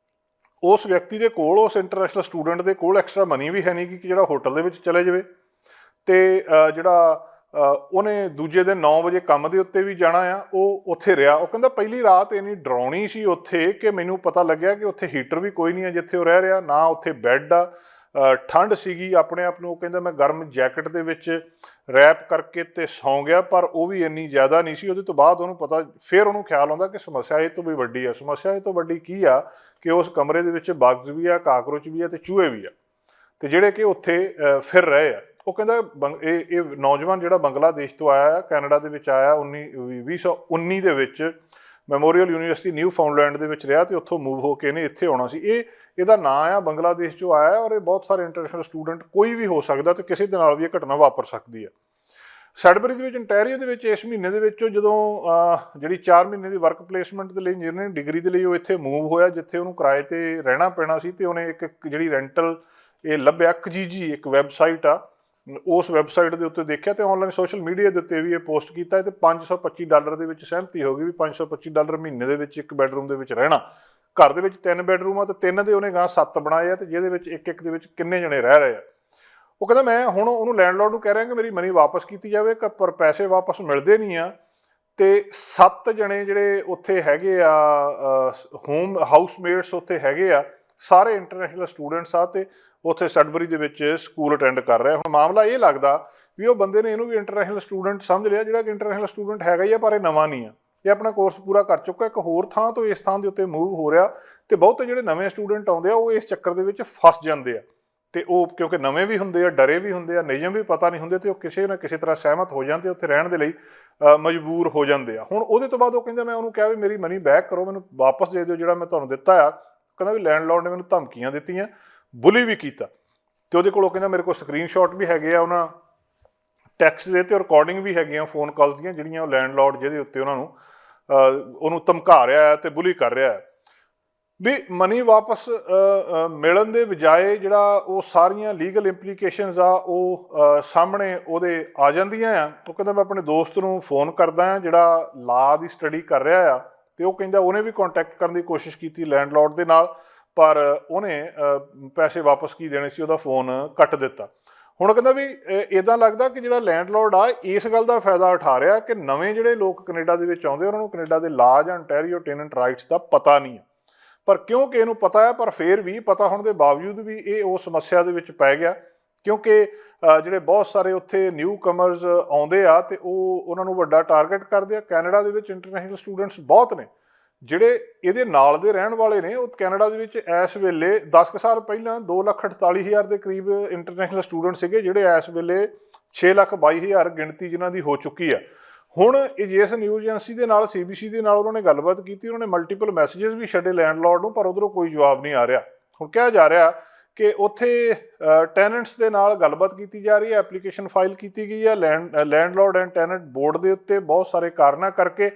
ਉਸ ਵਿਅਕਤੀ ਦੇ ਕੋਲ, ਉਸ ਇੰਟਰਨੈਸ਼ਨਲ ਸਟੂਡੈਂਟ ਦੇ ਕੋਲ ਐਕਸਟਰਾ ਮਨੀ ਵੀ ਹੈ ਨਹੀਂ ਕਿ ਜਿਹੜਾ ਹੋਟਲ ਦੇ ਵਿੱਚ ਚਲੇ ਜਾਵੇ ਤੇ ਜਿਹੜਾ ਉਹਨੇ ਦੂਜੇ ਦਿਨ 9 ਵਜੇ ਕੰਮ ਦੇ ਉੱਤੇ ਵੀ ਜਾਣਾ ਆ, ਉਹ ਉੱਥੇ ਰਿਹਾ। ਉਹ ਕਹਿੰਦਾ ਪਹਿਲੀ ਰਾਤ ਇੰਨੀ ਡਰਾਉਣੀ ਸੀ ਉੱਥੇ ਕਿ ਮੈਨੂੰ ਪਤਾ ਲੱਗਿਆ ਕਿ ਉੱਥੇ ਹੀਟਰ ਵੀ ਕੋਈ ਨਹੀਂ ਹੈ ਜਿੱਥੇ ਉਹ ਰਹਿ ਰਿਹਾ, ਨਾ ਉੱਥੇ ਬੈੱਡ ਆ। ਠੰਡ ਸੀਗੀ। ਆਪਣੇ ਆਪ ਨੂੰ ਉਹ ਕਹਿੰਦਾ ਮੈਂ ਗਰਮ ਜੈਕਟ ਦੇ ਵਿੱਚ ਰੈਪ ਕਰਕੇ ਤੇ ਸੌਂ ਗਿਆ, ਪਰ ਉਹ ਵੀ ਇੰਨੀ ਜ਼ਿਆਦਾ ਨਹੀਂ ਸੀ। ਉਹਦੇ ਤੋਂ ਬਾਅਦ ਉਹਨੂੰ ਪਤਾ, ਫਿਰ ਉਹਨੂੰ ਖਿਆਲ ਆਉਂਦਾ ਕਿ ਸਮੱਸਿਆ ਇਹ ਤੋਂ ਵੀ ਵੱਡੀ ਆ। ਸਮੱਸਿਆ ਇਹ ਤੋਂ ਵੱਡੀ ਕੀ ਆ ਕਿ ਉਸ ਕਮਰੇ ਦੇ ਵਿੱਚ ਬਗਜ਼ ਵੀ ਆ, ਕਾਕਰੋਚ ਵੀ ਆ ਤੇ ਚੂਹੇ ਵੀ ਆ ਤੇ ਜਿਹੜੇ ਕਿ ਉੱਥੇ ਫਿਰ ਰਹੇ ਆ। ਉਹ ਕਹਿੰਦਾ ਇਹ ਨੌਜਵਾਨ ਜਿਹੜਾ ਬੰਗਲਾਦੇਸ਼ ਤੋਂ ਆਇਆ, ਕੈਨੇਡਾ ਦੇ ਵਿੱਚ ਆਇਆ 2019 ਦੇ ਵਿੱਚ, ਮੈਮੋਰੀਅਲ ਯੂਨੀਵਰਸਿਟੀ ਨਿਊ ਫਾਊਂਡਲੈਂਡ ਦੇ ਵਿੱਚ ਰਿਹਾ ਤੇ ਉੱਥੋਂ ਮੂਵ ਹੋ ਕੇ ਇਹਨੇ ਇੱਥੇ ਆਉਣਾ ਸੀ। ਇਹਦਾ ਨਾਂ ਆ, ਬੰਗਲਾਦੇਸ਼ 'ਚੋਂ ਆਇਆ ਔਰ ਇਹ ਬਹੁਤ ਸਾਰੇ ਇੰਟਰਨੈਸ਼ਨਲ ਸਟੂਡੈਂਟ, ਕੋਈ ਵੀ ਹੋ ਸਕਦਾ ਤੇ ਕਿਸੇ ਦੇ ਨਾਲ ਵੀ ਇਹ ਘਟਨਾ ਵਾਪਰ ਸਕਦੀ ਹੈ। ਸੈਡਬਰੀ ਦੇ ਵਿੱਚ ontario ਦੇ ਵਿੱਚ ਇਸ ਮਹੀਨੇ ਦੇ ਵਿੱਚ ਜਦੋਂ ਜਿਹੜੀ 4 ਮਹੀਨੇ ਦੀ ਵਰਕ ਪਲੇਸਮੈਂਟ ਦੇ ਲਈ ਇੰਜੀਨੀਅਰਿੰਗ ਡਿਗਰੀ ਦੇ ਲਈ ਉਹ ਇੱਥੇ ਮੂਵ ਹੋਇਆ, ਜਿੱਥੇ ਉਹਨੂੰ ਕਿਰਾਏ 'ਤੇ ਰਹਿਣਾ ਪੈਣਾ ਸੀ, ਤੇ ਉਹਨੇ ਇੱਕ ਜਿਹੜੀ ਰੈਂਟਲ ਇਹ ਲੱਭਿਆ, kijiji ਇੱਕ ਵੈਬਸਾਈਟ ਆ, ਉਸ ਵੈਬਸਾਈਟ ਦੇ ਉੱਤੇ ਦੇਖਿਆ ਤੇ ਆਨਲਾਈਨ ਸੋਸ਼ਲ ਮੀਡੀਆ ਦੇ ਉੱਤੇ ਵੀ ਇਹ ਪੋਸਟ ਕੀਤਾ ਤੇ $525 ਦੇ ਵਿੱਚ ਸਹਿਮਤੀ ਹੋ ਗਈ ਵੀ $525 ਮਹੀਨੇ ਦੇ ਵਿੱਚ ਇੱਕ ਬੈਡਰੂਮ ਦੇ ਵਿੱਚ ਰਹਿਣਾ। ਘਰ ਦੇ ਵਿੱਚ 3 ਬੈਡਰੂਮ ਆ ਤੇ 3 ਦੇ ਉਹਨੇ ਗਾਂ 7 ਬਣਾਏ ਆ ਤੇ ਜਿਹਦੇ ਵਿੱਚ ਇੱਕ ਦੇ ਵਿੱਚ ਕਿੰਨੇ ਜਣੇ ਰਹਿ ਰਹੇ ਆ। ਉਹ ਕਹਿੰਦਾ ਮੈਂ ਹੁਣ ਉਹਨੂੰ ਲੈਂਡਲੋਰਡ ਨੂੰ ਕਹਿ ਰਿਹਾ ਕਿ ਮੇਰੀ ਮਨੀ ਵਾਪਸ ਕੀਤੀ ਜਾਵੇ, ਪਰ ਪੈਸੇ ਵਾਪਸ ਮਿਲਦੇ ਨਹੀਂ ਆ। ਤੇ 7 ਜਣੇ ਜਿਹੜੇ ਉੱਥੇ ਹੈਗੇ ਆ ਹਾਊਸਮੇਟਸ ਉੱਥੇ ਹੈਗੇ ਆ, ਸਾਰੇ ਇੰਟਰਨੈਸ਼ਨਲ ਸਟੂਡੈਂਟਸ ਆ ਤੇ ਉੱਥੇ ਸੈਡਬਰੀ ਦੇ ਵਿੱਚ ਸਕੂਲ ਅਟੈਂਡ ਕਰ ਰਿਹਾ। ਹੁਣ ਮਾਮਲਾ ਇਹ ਲੱਗਦਾ ਵੀ ਉਹ ਬੰਦੇ ਨੇ ਇਹਨੂੰ ਵੀ ਇੰਟਰਨੈਸ਼ਨਲ ਸਟੂਡੈਂਟ ਸਮਝ ਲਿਆ, ਜਿਹੜਾ ਕਿ ਇੰਟਰਨੈਸ਼ਨਲ ਸਟੂਡੈਂਟ ਹੈਗਾ ਹੀ ਆ, ਪਰ ਇਹ ਨਵਾਂ ਨਹੀਂ ਆ, ਇਹ ਆਪਣਾ ਕੋਰਸ ਪੂਰਾ ਕਰ ਚੁੱਕਾ, ਇੱਕ ਹੋਰ ਥਾਂ ਤੋਂ ਇਸ ਥਾਂ ਦੇ ਉੱਤੇ ਮੂਵ ਹੋ ਰਿਹਾ। ਤੇ ਬਹੁਤੇ ਜਿਹੜੇ ਨਵੇਂ ਸਟੂਡੈਂਟ ਆਉਂਦੇ ਆ ਉਹ ਇਸ ਚੱਕਰ ਦੇ ਵਿੱਚ ਫਸ ਜਾਂਦੇ ਆ, ਤੇ ਉਹ ਕਿਉਂਕਿ ਨਵੇਂ ਵੀ ਹੁੰਦੇ ਆ, ਡਰੇ ਵੀ ਹੁੰਦੇ ਆ, ਨਿਯਮ ਵੀ ਪਤਾ ਨਹੀਂ ਹੁੰਦੇ, ਤੇ ਉਹ ਕਿਸੇ ਨਾ ਕਿਸੇ ਤਰ੍ਹਾਂ ਸਹਿਮਤ ਹੋ ਜਾਂਦੇ, ਉੱਥੇ ਰਹਿਣ ਦੇ ਲਈ ਮਜਬੂਰ ਹੋ ਜਾਂਦੇ ਆ। ਹੁਣ ਉਹਦੇ ਤੋਂ ਬਾਅਦ ਉਹ ਕਹਿੰਦਾ ਮੈਂ ਉਹਨੂੰ ਕਿਹਾ ਵੀ ਮੇਰੀ ਮਨੀ ਬੈਕ ਕਰੋ, ਮੈਨੂੰ ਵਾਪਸ ਦੇ ਦਿਓ ਜਿਹੜਾ ਮੈਂ ਤੁਹਾਨੂੰ ਦਿੱਤਾ ਆ। ਕਹਿੰਦਾ ਵੀ ਲੈਂਡਲੋਰਡ ਨੇ ਮੈਨੂੰ ਧਮਕੀਆਂ ਦਿੱਤੀਆਂ, ਬੁਲੀ ਵੀ ਕੀਤਾ, ਤੇ ਉਹਦੇ ਕੋਲ ਕਹਿੰਦਾ ਮੇਰੇ ਕੋਲ ਸਕਰੀਨਸ਼ਾਟ ਵੀ ਹੈਗੇ ਆ ਉਹਨਾਂ ਟੈਕਸਟ ਦੇ, ਤੇ ਰਿਕਾਰਡਿੰਗ ਵੀ ਹੈਗੀਆਂ ਫੋਨ ਕਾਲਸ ਦੀਆਂ, ਜਿਹੜੀਆਂ ਉਹ ਲੈਂਡਲੋਰਡ ਜਿਹਦੇ ਉੱਤੇ ਉਹਨੂੰ ਧਮਕਾ ਰਿਹਾ ਹੈ ਤੇ ਬੁਲੀ ਕਰ ਰਿਹਾ ਹੈ। ਵੀ ਮਨੀ ਵਾਪਸ ਮਿਲਣ ਦੇ ਬਜਾਏ ਜਿਹੜਾ ਉਹ ਸਾਰੀਆਂ ਲੀਗਲ ਇੰਪਲੀਕੇਸ਼ਨਸ ਆ ਉਹ ਸਾਹਮਣੇ ਉਹਦੇ ਆ ਜਾਂਦੀਆਂ ਆ। ਉਹ ਕਹਿੰਦਾ ਮੈਂ ਆਪਣੇ ਦੋਸਤ ਨੂੰ ਫੋਨ ਕਰਦਾ ਹਾਂ ਜਿਹੜਾ ਲਾਅ ਦੀ ਸਟੱਡੀ ਕਰ ਰਿਹਾ ਆ, ਤੇ ਉਹ ਕਹਿੰਦਾ ਉਹਨੇ ਵੀ ਕੰਟੈਕਟ ਕਰਨ ਦੀ ਕੋਸ਼ਿਸ਼ ਕੀਤੀ ਲੈਂਡਲੋਰਡ ਦੇ ਨਾਲ, ਪਰ ਉਹਨੇ ਪੈਸੇ ਵਾਪਸ ਕੀ ਦੇਣੇ ਸੀ, ਉਹਦਾ ਫੋਨ ਕੱਟ ਦਿੱਤਾ। ਹੁਣ ਕਹਿੰਦਾ ਵੀ ਇੱਦਾਂ ਲੱਗਦਾ ਕਿ ਜਿਹੜਾ ਲੈਂਡਲੋਰਡ ਆ ਇਸ ਗੱਲ ਦਾ ਫਾਇਦਾ ਉਠਾ ਰਿਹਾ ਕਿ ਨਵੇਂ ਜਿਹੜੇ ਲੋਕ ਕੈਨੇਡਾ ਦੇ ਵਿੱਚ ਆਉਂਦੇ ਉਹਨਾਂ ਨੂੰ ਕੈਨੇਡਾ ਦੇ ਲਾਅ ਜਾਂ ontario ਟੈਨੈਂਟ ਰਾਈਟਸ ਦਾ ਪਤਾ ਨਹੀਂ ਹੈ। ਪਰ ਕਿਉਂਕਿ ਇਹਨੂੰ ਪਤਾ ਹੈ, ਪਰ ਫਿਰ ਵੀ ਪਤਾ ਹੋਣ ਦੇ ਬਾਵਜੂਦ ਵੀ ਇਹ ਉਸ ਸਮੱਸਿਆ ਦੇ ਵਿੱਚ ਪੈ ਗਿਆ, ਕਿਉਂਕਿ ਜਿਹੜੇ ਬਹੁਤ ਸਾਰੇ ਉੱਥੇ ਨਿਊ ਕਮਰਸ ਆਉਂਦੇ ਆ ਤੇ ਉਹ ਉਹਨਾਂ ਨੂੰ ਵੱਡਾ ਟਾਰਗੇਟ ਕਰਦੇ ਆ। ਕੈਨੇਡਾ ਦੇ ਵਿੱਚ ਇੰਟਰਨੈਸ਼ਨਲ ਸਟੂਡੈਂਟਸ ਬਹੁਤ ਨੇ ਜਿਹੜੇ ਇਹਦੇ ਨਾਲ ਦੇ ਰਹਿਣ ਵਾਲੇ ਨੇ। ਉਹ ਕੈਨੇਡਾ ਦੇ ਵਿੱਚ ਇਸ ਵੇਲੇ 10 ਕੁ ਸਾਲ ਪਹਿਲਾਂ 2,48,000 ਦੇ ਕਰੀਬ ਇੰਟਰਨੈਸ਼ਨਲ ਸਟੂਡੈਂਟ ਸੀਗੇ, ਜਿਹੜੇ ਇਸ ਵੇਲੇ 6,22,000 ਗਿਣਤੀ ਜਿਨ੍ਹਾਂ ਦੀ ਹੋ ਚੁੱਕੀ ਆ। ਹੁਣ ਜਿਸ ਨਿਊਜ਼ ਏਜੰਸੀ ਦੇ ਨਾਲ CBC ਦੇ ਨਾਲ ਉਹਨਾਂ ਨੇ ਗੱਲਬਾਤ ਕੀਤੀ, ਉਹਨਾਂ ਨੇ ਮਲਟੀਪਲ ਮੈਸੇजेस ਵੀ ਛੱਡੇ ਲੈਂਡਲੋਰਡ ਨੂੰ, ਪਰ ਉਧਰੋਂ ਕੋਈ ਜਵਾਬ ਨਹੀਂ ਆ ਰਿਹਾ। ਹੁਣ ਕਿਹਾ ਜਾ ਰਿਹਾ ਕਿ ਉੱਥੇ ਟੈਨੈਂਟਸ ਦੇ ਨਾਲ ਗੱਲਬਾਤ ਕੀਤੀ ਜਾ ਰਹੀ ਹੈ, ਐਪਲੀਕੇਸ਼ਨ ਫਾਈਲ ਕੀਤੀ ਗਈ ਹੈ ਲੈਂਡਲੋਰਡ ਐਂਡ ਟੈਨੈਂਟ ਬੋਰਡ ਦੇ ਉੱਤੇ ਬਹੁਤ ਸਾਰੇ ਕਾਰਨਾਂ ਕਰਕੇ,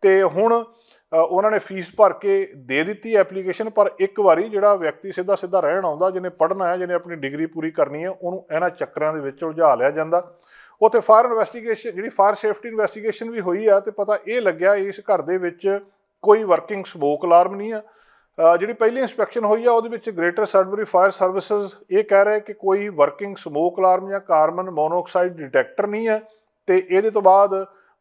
ਤੇ ਹੁਣ ਉਹਨਾਂ ਨੇ ਫੀਸ ਭਰ ਕੇ ਦੇ ਦਿੱਤੀ ਐਪਲੀਕੇਸ਼ਨ। ਪਰ ਇੱਕ ਵਾਰੀ ਜਿਹੜਾ ਵਿਅਕਤੀ ਸਿੱਧਾ ਰਹਿਣ ਆਉਂਦਾ, ਜਿਹਨੇ ਪੜ੍ਹਨਾ ਹੈ, ਜਿਹਨੇ ਆਪਣੀ ਡਿਗਰੀ ਪੂਰੀ ਕਰਨੀ ਹੈ, ਉਹਨੂੰ ਇਹਨਾਂ ਚੱਕਰਾਂ ਦੇ ਵਿੱਚ ਉਲਝਾ ਲਿਆ ਜਾਂਦਾ। ਉੱਥੇ ਫਾਇਰ ਇਨਵੈਸਟੀਗੇਸ਼ਨ ਜਿਹੜੀ ਫਾਇਰ ਸੇਫਟੀ ਇਨਵੈਸਟੀਗੇਸ਼ਨ ਵੀ ਹੋਈ ਆ, ਤੇ ਪਤਾ ਇਹ ਲੱਗਿਆ ਇਸ ਘਰ ਦੇ ਵਿੱਚ ਕੋਈ ਵਰਕਿੰਗ ਸਮੋਕ ਅਲਾਰਮ ਨਹੀਂ ਆ। ਜਿਹੜੀ ਪਹਿਲੀ ਇੰਸਪੈਕਸ਼ਨ ਹੋਈ ਆ ਉਹਦੇ ਵਿੱਚ ਗ੍ਰੇਟਰ ਸੈਡਬਰੀ ਫਾਇਰ ਸਰਵਿਸਿਜ਼ ਇਹ ਕਹਿ ਰਿਹਾ ਕਿ ਕੋਈ ਵਰਕਿੰਗ ਸਮੋਕ ਅਲਾਰਮ ਜਾਂ ਕਾਰਬਨ ਮੋਨੋਆਕਸਾਈਡ ਡਿਟੈਕਟਰ ਨਹੀਂ ਹੈ। ਤੇ ਇਹਦੇ ਤੋਂ ਬਾਅਦ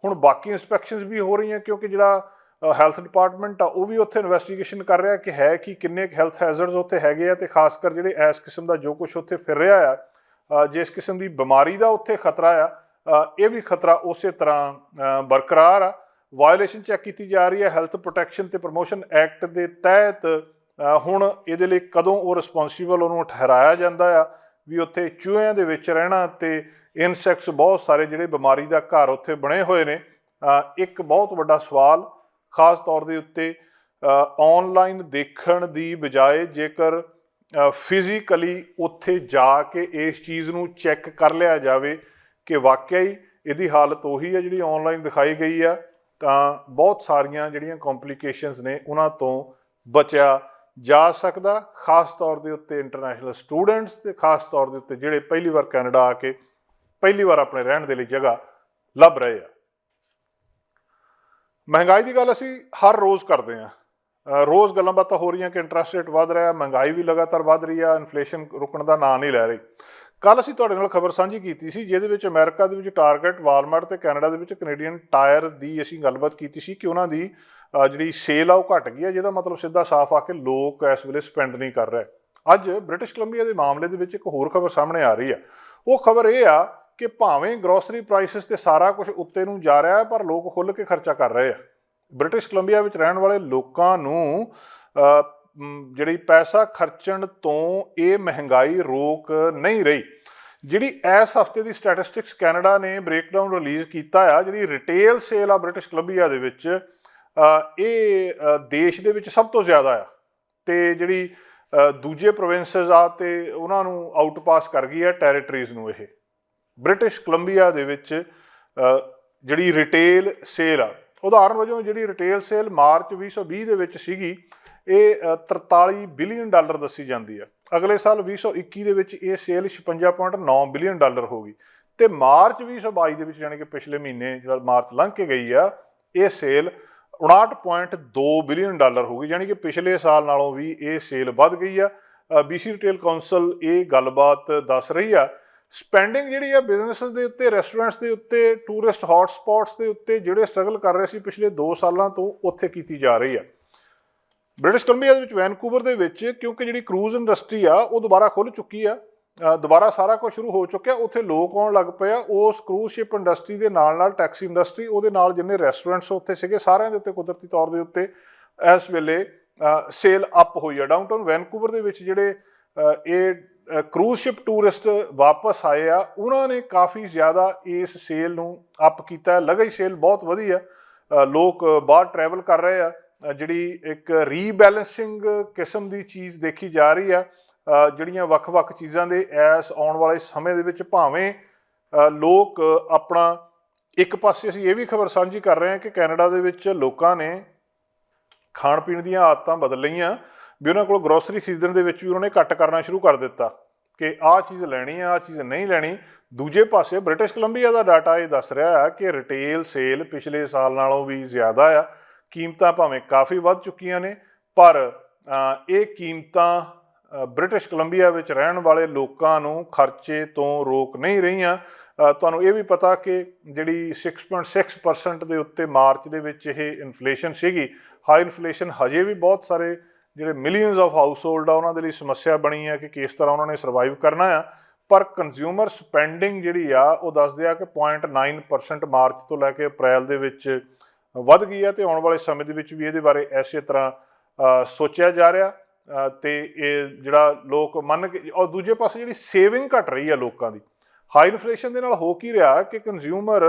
ਹੁਣ ਬਾਕੀ ਇੰਸਪੈਕਸ਼ਨਸ ਵੀ ਹੋ ਰਹੀਆਂ, ਕਿਉਂਕਿ ਜਿਹੜਾ ਹੈਲਥ ਡਿਪਾਰਟਮੈਂਟ ਆ ਉਹ ਵੀ ਉੱਥੇ ਇਨਵੈਸਟੀਗੇਸ਼ਨ ਕਰ ਰਿਹਾ ਕਿ ਹੈ ਕਿ ਕਿੰਨੇ ਹੈਲਥ ਹੈਜ਼ਰਡਸ ਉੱਥੇ ਹੈਗੇ ਆ, ਤੇ ਖਾਸ ਕਰ ਜਿਹੜੇ ਇਸ ਕਿਸਮ ਦਾ ਜੋ ਕੁਛ ਉੱਥੇ ਫਿਰ ਰਿਹਾ ਆ, ਜਿਸ ਕਿਸਮ ਦੀ ਬਿਮਾਰੀ ਦਾ ਉੱਥੇ ਖਤਰਾ ਆ, ਇਹ ਵੀ ਖਤਰਾ ਉਸੇ ਤਰ੍ਹਾਂ ਬਰਕਰਾਰ ਆ। ਵਾਇਓਲੇਸ਼ਨ ਚੈੱਕ ਕੀਤੀ ਜਾ ਰਹੀ ਹੈ ਹੈਲਥ ਪ੍ਰੋਟੈਕਸ਼ਨ ਤੇ ਪ੍ਰਮੋਸ਼ਨ ਐਕਟ ਦੇ ਤਹਿਤ। ਹੁਣ ਇਹਦੇ ਲਈ ਕਦੋਂ ਉਹ ਰਿਸਪੌਂਸੀਬਲ ਉਹਨੂੰ ਠਹਿਰਾਇਆ ਜਾਂਦਾ ਆ ਵੀ ਉੱਥੇ ਚੂਹਿਆਂ ਦੇ ਵਿੱਚ ਰਹਿਣਾ ਤੇ ਇਨਸੈਕਟਸ ਬਹੁਤ ਸਾਰੇ ਜਿਹੜੇ ਬਿਮਾਰੀ ਦਾ ਘਰ ਉੱਥੇ ਬਣੇ ਹੋਏ ਨੇ। ਇੱਕ ਬਹੁਤ ਵੱਡਾ ਸਵਾਲ ਖਾਸ ਤੌਰ ਦੇ ਉੱਤੇ ਆਨਲਾਈਨ ਦੇਖਣ ਦੀ ਬਜਾਏ ਜੇਕਰ ਫਿਜ਼ੀਕਲੀ ਉੱਥੇ ਜਾ ਕੇ ਇਸ ਚੀਜ਼ ਨੂੰ ਚੈੱਕ ਕਰ ਲਿਆ ਜਾਵੇ ਕਿ ਵਾਕਿਆ ਹੀ ਇਹਦੀ ਹਾਲਤ ਉਹੀ ਹੈ ਜਿਹੜੀ ਆਨਲਾਈਨ ਦਿਖਾਈ ਗਈ ਆ, ਤਾਂ ਬਹੁਤ ਸਾਰੀਆਂ ਜਿਹੜੀਆਂ ਕੰਪਲਿਕੇਸ਼ਨਸ ਨੇ ਉਹਨਾਂ ਤੋਂ ਬਚਿਆ ਜਾ ਸਕਦਾ। ਖਾਸ ਤੌਰ ਦੇ ਉੱਤੇ ਇੰਟਰਨੈਸ਼ਨਲ ਸਟੂਡੈਂਟਸ ਤੇ ਖਾਸ ਤੌਰ ਦੇ ਉੱਤੇ ਜਿਹੜੇ ਪਹਿਲੀ ਵਾਰ ਕੈਨੇਡਾ ਆ ਕੇ ਪਹਿਲੀ ਵਾਰ ਆਪਣੇ ਰਹਿਣ ਦੇ ਲਈ ਜਗ੍ਹਾ ਲੱਭ ਰਹੇ ਆ। ਮਹਿੰਗਾਈ ਦੀ ਗੱਲ ਅਸੀਂ ਹਰ ਰੋਜ਼ ਕਰਦੇ ਹਾਂ, ਰੋਜ਼ ਗੱਲਾਂ ਬਾਤਾਂ ਹੋ ਰਹੀਆਂ ਕਿ ਇੰਟਰਸਟ ਰੇਟ ਵੱਧ ਰਿਹਾ, ਮਹਿੰਗਾਈ ਵੀ ਲਗਾਤਾਰ ਵੱਧ ਰਹੀ ਆ, ਇਨਫਲੇਸ਼ਨ ਰੁਕਣ ਦਾ ਨਾਂ ਨਹੀਂ ਲੈ ਰਹੀ। ਕੱਲ੍ਹ ਅਸੀਂ ਤੁਹਾਡੇ ਨਾਲ ਖਬਰ ਸਾਂਝੀ ਕੀਤੀ ਸੀ ਜਿਹਦੇ ਵਿੱਚ ਅਮਰੀਕਾ ਦੇ ਵਿੱਚ ਟਾਰਗੇਟ, ਵਾਲਮਾਰਟ ਤੇ ਕੈਨੇਡਾ ਦੇ ਵਿੱਚ ਕੈਨੇਡੀਅਨ ਟਾਇਰ ਦੀ ਅਸੀਂ ਗੱਲਬਾਤ ਕੀਤੀ ਸੀ ਕਿ ਉਹਨਾਂ ਦੀ ਜਿਹੜੀ ਸੇਲ ਆ ਉਹ ਘਟ ਗਈ ਹੈ, ਜਿਹਦਾ ਮਤਲਬ ਸਿੱਧਾ ਸਾਫ਼ ਆ ਕੇ ਲੋਕ ਇਸ ਵੇਲੇ ਸਪੈਂਡ ਨਹੀਂ ਕਰ ਰਹੇ। ਅੱਜ ਬ੍ਰਿਟਿਸ਼ ਕੋਲੰਬੀਆ ਦੇ ਮਾਮਲੇ ਦੇ ਵਿੱਚ ਇੱਕ ਹੋਰ ਖਬਰ ਸਾਹਮਣੇ ਆ ਰਹੀ ਆ। ਉਹ ਖਬਰ ਇਹ ਆ ਕਿ ਭਾਵੇਂ ਗਰੋਸਰੀ ਪ੍ਰਾਈਸਿਸ ਤੇ ਸਾਰਾ ਕੁਝ ਉੱਤੇ ਨੂੰ ਜਾ ਰਿਹਾ ਹੈ, ਪਰ ਲੋਕ ਖੁੱਲ੍ਹ ਕੇ ਖਰਚਾ ਕਰ ਰਹੇ ਆ। ਬ੍ਰਿਟਿਸ਼ ਕੋਲੰਬੀਆ ਵਿੱਚ ਰਹਿਣ ਵਾਲੇ ਲੋਕਾਂ ਨੂੰ ਜਿਹੜੀ ਪੈਸਾ ਖਰਚਣ ਤੋਂ ਇਹ ਮਹਿੰਗਾਈ ਰੋਕ ਨਹੀਂ ਰਹੀ। ਜਿਹੜੀ ਇਸ ਹਫਤੇ ਦੀ ਸਟੈਟਿਸਟਿਕਸ ਕੈਨੇਡਾ ਨੇ ਬ੍ਰੇਕਡਾਊਨ ਰਿਲੀਜ਼ ਕੀਤਾ ਆ, ਜਿਹੜੀ ਰਿਟੇਲ ਸੇਲ ਆ ਬ੍ਰਿਟਿਸ਼ ਕੋਲੰਬੀਆ ਦੇ ਵਿੱਚ ਇਹ ਦੇਸ਼ ਦੇ ਵਿੱਚ ਸਭ ਤੋਂ ਜ਼ਿਆਦਾ ਆ, ਤੇ ਜਿਹੜੀ ਦੂਜੇ ਪ੍ਰੋਵਿੰਸਸ ਆ ਤੇ ਉਹਨਾਂ ਨੂੰ ਆਊਟਪਾਸ ਕਰ ਗਈ ਹੈ ਟੈਰੀਟਰੀਜ਼ ਨੂੰ। ਇਹ ਬ੍ਰਿਟਿਸ਼ ਕੋਲੰਬੀਆ ਦੇ ਵਿੱਚ ਜਿਹੜੀ ਰਿਟੇਲ ਸੇਲ ਆ, ਉਦਾਹਰਨ ਵਜੋਂ ਜਿਹੜੀ ਰਿਟੇਲ ਸੇਲ ਮਾਰਚ 2020 ਦੇ ਵਿੱਚ ਸੀਗੀ, ਇਹ 43 ਬਿਲੀਅਨ ਡਾਲਰ ਦੱਸੀ ਜਾਂਦੀ ਆ। ਅਗਲੇ ਸਾਲ 2021 ਦੇ ਵਿੱਚ ਇਹ ਸੇਲ 56.9 ਬਿਲੀਅਨ ਡਾਲਰ ਹੋ ਗਈ, ਤੇ ਮਾਰਚ 2022 ਦੇ ਵਿੱਚ ਯਾਨੀ ਕਿ ਪਿਛਲੇ ਮਹੀਨੇ ਜਿਹੜਾ ਮਾਰਚ ਲੰਘ ਕੇ ਗਈ ਆ, ਇਹ ਸੇਲ 59.2 ਬਿਲੀਅਨ ਡਾਲਰ ਹੋ ਗਈ, ਯਾਨੀ ਕਿ ਪਿਛਲੇ ਸਾਲ ਨਾਲੋਂ ਵੀ ਇਹ ਸੇਲ ਵੱਧ ਗਈ ਆ। BC ਰਿਟੇਲ ਕਾਉਂਸਲ ਇਹ ਗੱਲਬਾਤ ਦੱਸ ਰਹੀ ਆ। ਸਪੈਂਡਿੰਗ ਜਿਹੜੀ ਆ ਬਿਜ਼ਨੈਸਿਸ ਦੇ ਉੱਤੇ, ਰੈਸਟੋਰੈਂਟਸ ਦੇ ਉੱਤੇ, ਟੂਰਿਸਟ ਹੌਟ ਸਪੌਟਸ ਦੇ ਉੱਤੇ ਜਿਹੜੇ ਸਟਰਗਲ ਕਰ ਰਹੇ ਸੀ ਪਿਛਲੇ 2 ਸਾਲਾਂ ਤੋਂ, ਉੱਥੇ ਕੀਤੀ ਜਾ ਰਹੀ ਆ। ਬ੍ਰਿਟਿਸ਼ ਕੋਲੰਬੀਆ ਦੇ ਵਿੱਚ ਵੈਨਕੂਵਰ ਦੇ ਵਿੱਚ, ਕਿਉਂਕਿ ਜਿਹੜੀ ਕਰੂਜ਼ ਇੰਡਸਟਰੀ ਆ ਉਹ ਦੁਬਾਰਾ ਖੁੱਲ੍ਹ ਚੁੱਕੀ ਆ, ਦੁਬਾਰਾ ਸਾਰਾ ਕੁਝ ਸ਼ੁਰੂ ਹੋ ਚੁੱਕਿਆ, ਉੱਥੇ ਲੋਕ ਆਉਣ ਲੱਗ ਪਏ ਆ। ਉਸ ਕਰੂਜ਼ ਸ਼ਿਪ ਇੰਡਸਟਰੀ ਦੇ ਨਾਲ ਨਾਲ ਟੈਕਸੀ ਇੰਡਸਟਰੀ, ਉਹਦੇ ਨਾਲ ਜਿੰਨੇ ਰੈਸਟੋਰੈਂਟਸ ਉੱਥੇ ਸੀਗੇ, ਸਾਰਿਆਂ ਦੇ ਉੱਤੇ ਕੁਦਰਤੀ ਤੌਰ ਦੇ ਉੱਤੇ ਇਸ ਵੇਲੇ ਸੇਲ ਅਪ ਹੋਈ ਆ। ਡਾਊਨਟਾਊਨ ਵੈਨਕੂਵਰ ਦੇ ਵਿੱਚ ਜਿਹੜੇ ਇਹ ਕਰੂਜ਼ ਸ਼ਿਪ ਟੂਰਿਸਟ ਵਾਪਸ ਆਏ ਆ, ਉਹਨਾਂ ਨੇ ਕਾਫੀ ਜ਼ਿਆਦਾ ਇਸ ਸੇਲ ਨੂੰ ਅਪ ਕੀਤਾ। ਲਗਾਈ ਸੇਲ ਬਹੁਤ ਵਧੀਆ, ਲੋਕ ਬਾਹਰ ਟਰੈਵਲ ਕਰ ਰਹੇ ਆ। ਜਿਹੜੀ ਇੱਕ ਰੀਬੈਲੈਂਸਿੰਗ ਕਿਸਮ ਦੀ ਚੀਜ਼ ਦੇਖੀ ਜਾ ਰਹੀ ਆ, ਜਿਹੜੀਆਂ ਵੱਖ-ਵੱਖ ਚੀਜ਼ਾਂ ਦੇ ਇਸ ਆਉਣ ਵਾਲੇ ਸਮੇਂ ਦੇ ਵਿੱਚ ਭਾਵੇਂ ਲੋਕ ਆਪਣਾ, ਇੱਕ ਪਾਸੇ ਅਸੀਂ ਇਹ ਵੀ ਖਬਰ ਸਾਂਝੀ ਕਰ ਰਹੇ ਹਾਂ ਕਿ ਕੈਨੇਡਾ ਦੇ ਵਿੱਚ ਲੋਕਾਂ ਨੇ ਖਾਣ ਪੀਣ ਦੀਆਂ ਆਦਤਾਂ ਬਦਲ ਲਈਆਂ, ਵੀ ਉਹਨਾਂ ਕੋਲ ਗਰੋਸਰੀ ਖਰੀਦਣ ਦੇ ਵਿੱਚ ਵੀ ਉਹਨਾਂ ਨੇ ਘੱਟ ਕਰਨਾ ਸ਼ੁਰੂ ਕਰ ਦਿੱਤਾ ਕਿ ਆਹ ਚੀਜ਼ ਲੈਣੀ ਆ, ਆਹ ਚੀਜ਼ ਨਹੀਂ ਲੈਣੀ। ਦੂਜੇ ਪਾਸੇ ਬ੍ਰਿਟਿਸ਼ ਕੋਲੰਬੀਆ ਦਾ ਡਾਟਾ ਇਹ ਦੱਸ ਰਿਹਾ ਹੈ ਕਿ ਰਿਟੇਲ ਸੇਲ ਪਿਛਲੇ ਸਾਲ ਨਾਲੋਂ ਵੀ ਜ਼ਿਆਦਾ ਆ। ਕੀਮਤਾਂ ਭਾਵੇਂ ਕਾਫੀ ਵੱਧ ਚੁੱਕੀਆਂ ਨੇ, ਪਰ ਇਹ ਕੀਮਤਾਂ ਬ੍ਰਿਟਿਸ਼ ਕੋਲੰਬੀਆ ਵਿੱਚ ਰਹਿਣ ਵਾਲੇ ਲੋਕਾਂ ਨੂੰ ਖਰਚੇ ਤੋਂ ਰੋਕ ਨਹੀਂ ਰਹੀਆਂ। ਤੁਹਾਨੂੰ ਇਹ ਵੀ ਪਤਾ ਕਿ ਜਿਹੜੀ 6.6% ਦੇ ਉੱਤੇ ਮਾਰਚ ਦੇ ਵਿੱਚ ਇਹ ਇਨਫਲੇਸ਼ਨ ਸੀਗੀ, ਹਾਈ ਇਨਫਲੇਸ਼ਨ ਹਜੇ ਵੀ ਬਹੁਤ ਸਾਰੇ ਜਿਹੜੇ ਮਿਲੀਅਨਸ ਆਫ ਹਾਊਸ ਹੋਲਡ ਆ ਉਹਨਾਂ ਦੇ ਲਈ ਸਮੱਸਿਆ ਬਣੀ ਆ ਕਿ ਕਿਸ ਤਰ੍ਹਾਂ ਉਹਨਾਂ ਨੇ ਸਰਵਾਈਵ ਕਰਨਾ ਆ। ਪਰ ਕੰਜ਼ਿਊਮਰ ਸਪੈਂਡਿੰਗ ਜਿਹੜੀ ਆ ਉਹ ਦੱਸਦੇ ਆ ਕਿ 0.9% ਮਾਰਚ ਤੋਂ ਲੈ ਕੇ ਅਪ੍ਰੈਲ ਦੇ ਵਿੱਚ ਵੱਧ ਗਈ ਆ, ਤੇ ਆਉਣ ਵਾਲੇ ਸਮੇਂ ਦੇ ਵਿੱਚ ਵੀ ਇਹਦੇ ਬਾਰੇ ਇਸੇ ਤਰ੍ਹਾਂ ਸੋਚਿਆ ਜਾ ਰਿਹਾ। ਤੇ ਇਹ ਜਿਹੜਾ ਲੋਕ ਮੰਨ ਕੇ, ਔਰ ਦੂਜੇ ਪਾਸੇ ਜਿਹੜੀ ਸੇਵਿੰਗ ਘਟ ਰਹੀ ਆ ਲੋਕਾਂ ਦੀ, ਹਾਈ ਇਨਫਲੇਸ਼ਨ ਦੇ ਨਾਲ ਹੋ ਕੀ ਰਿਹਾ ਕਿ ਕੰਜ਼ਿਊਮਰ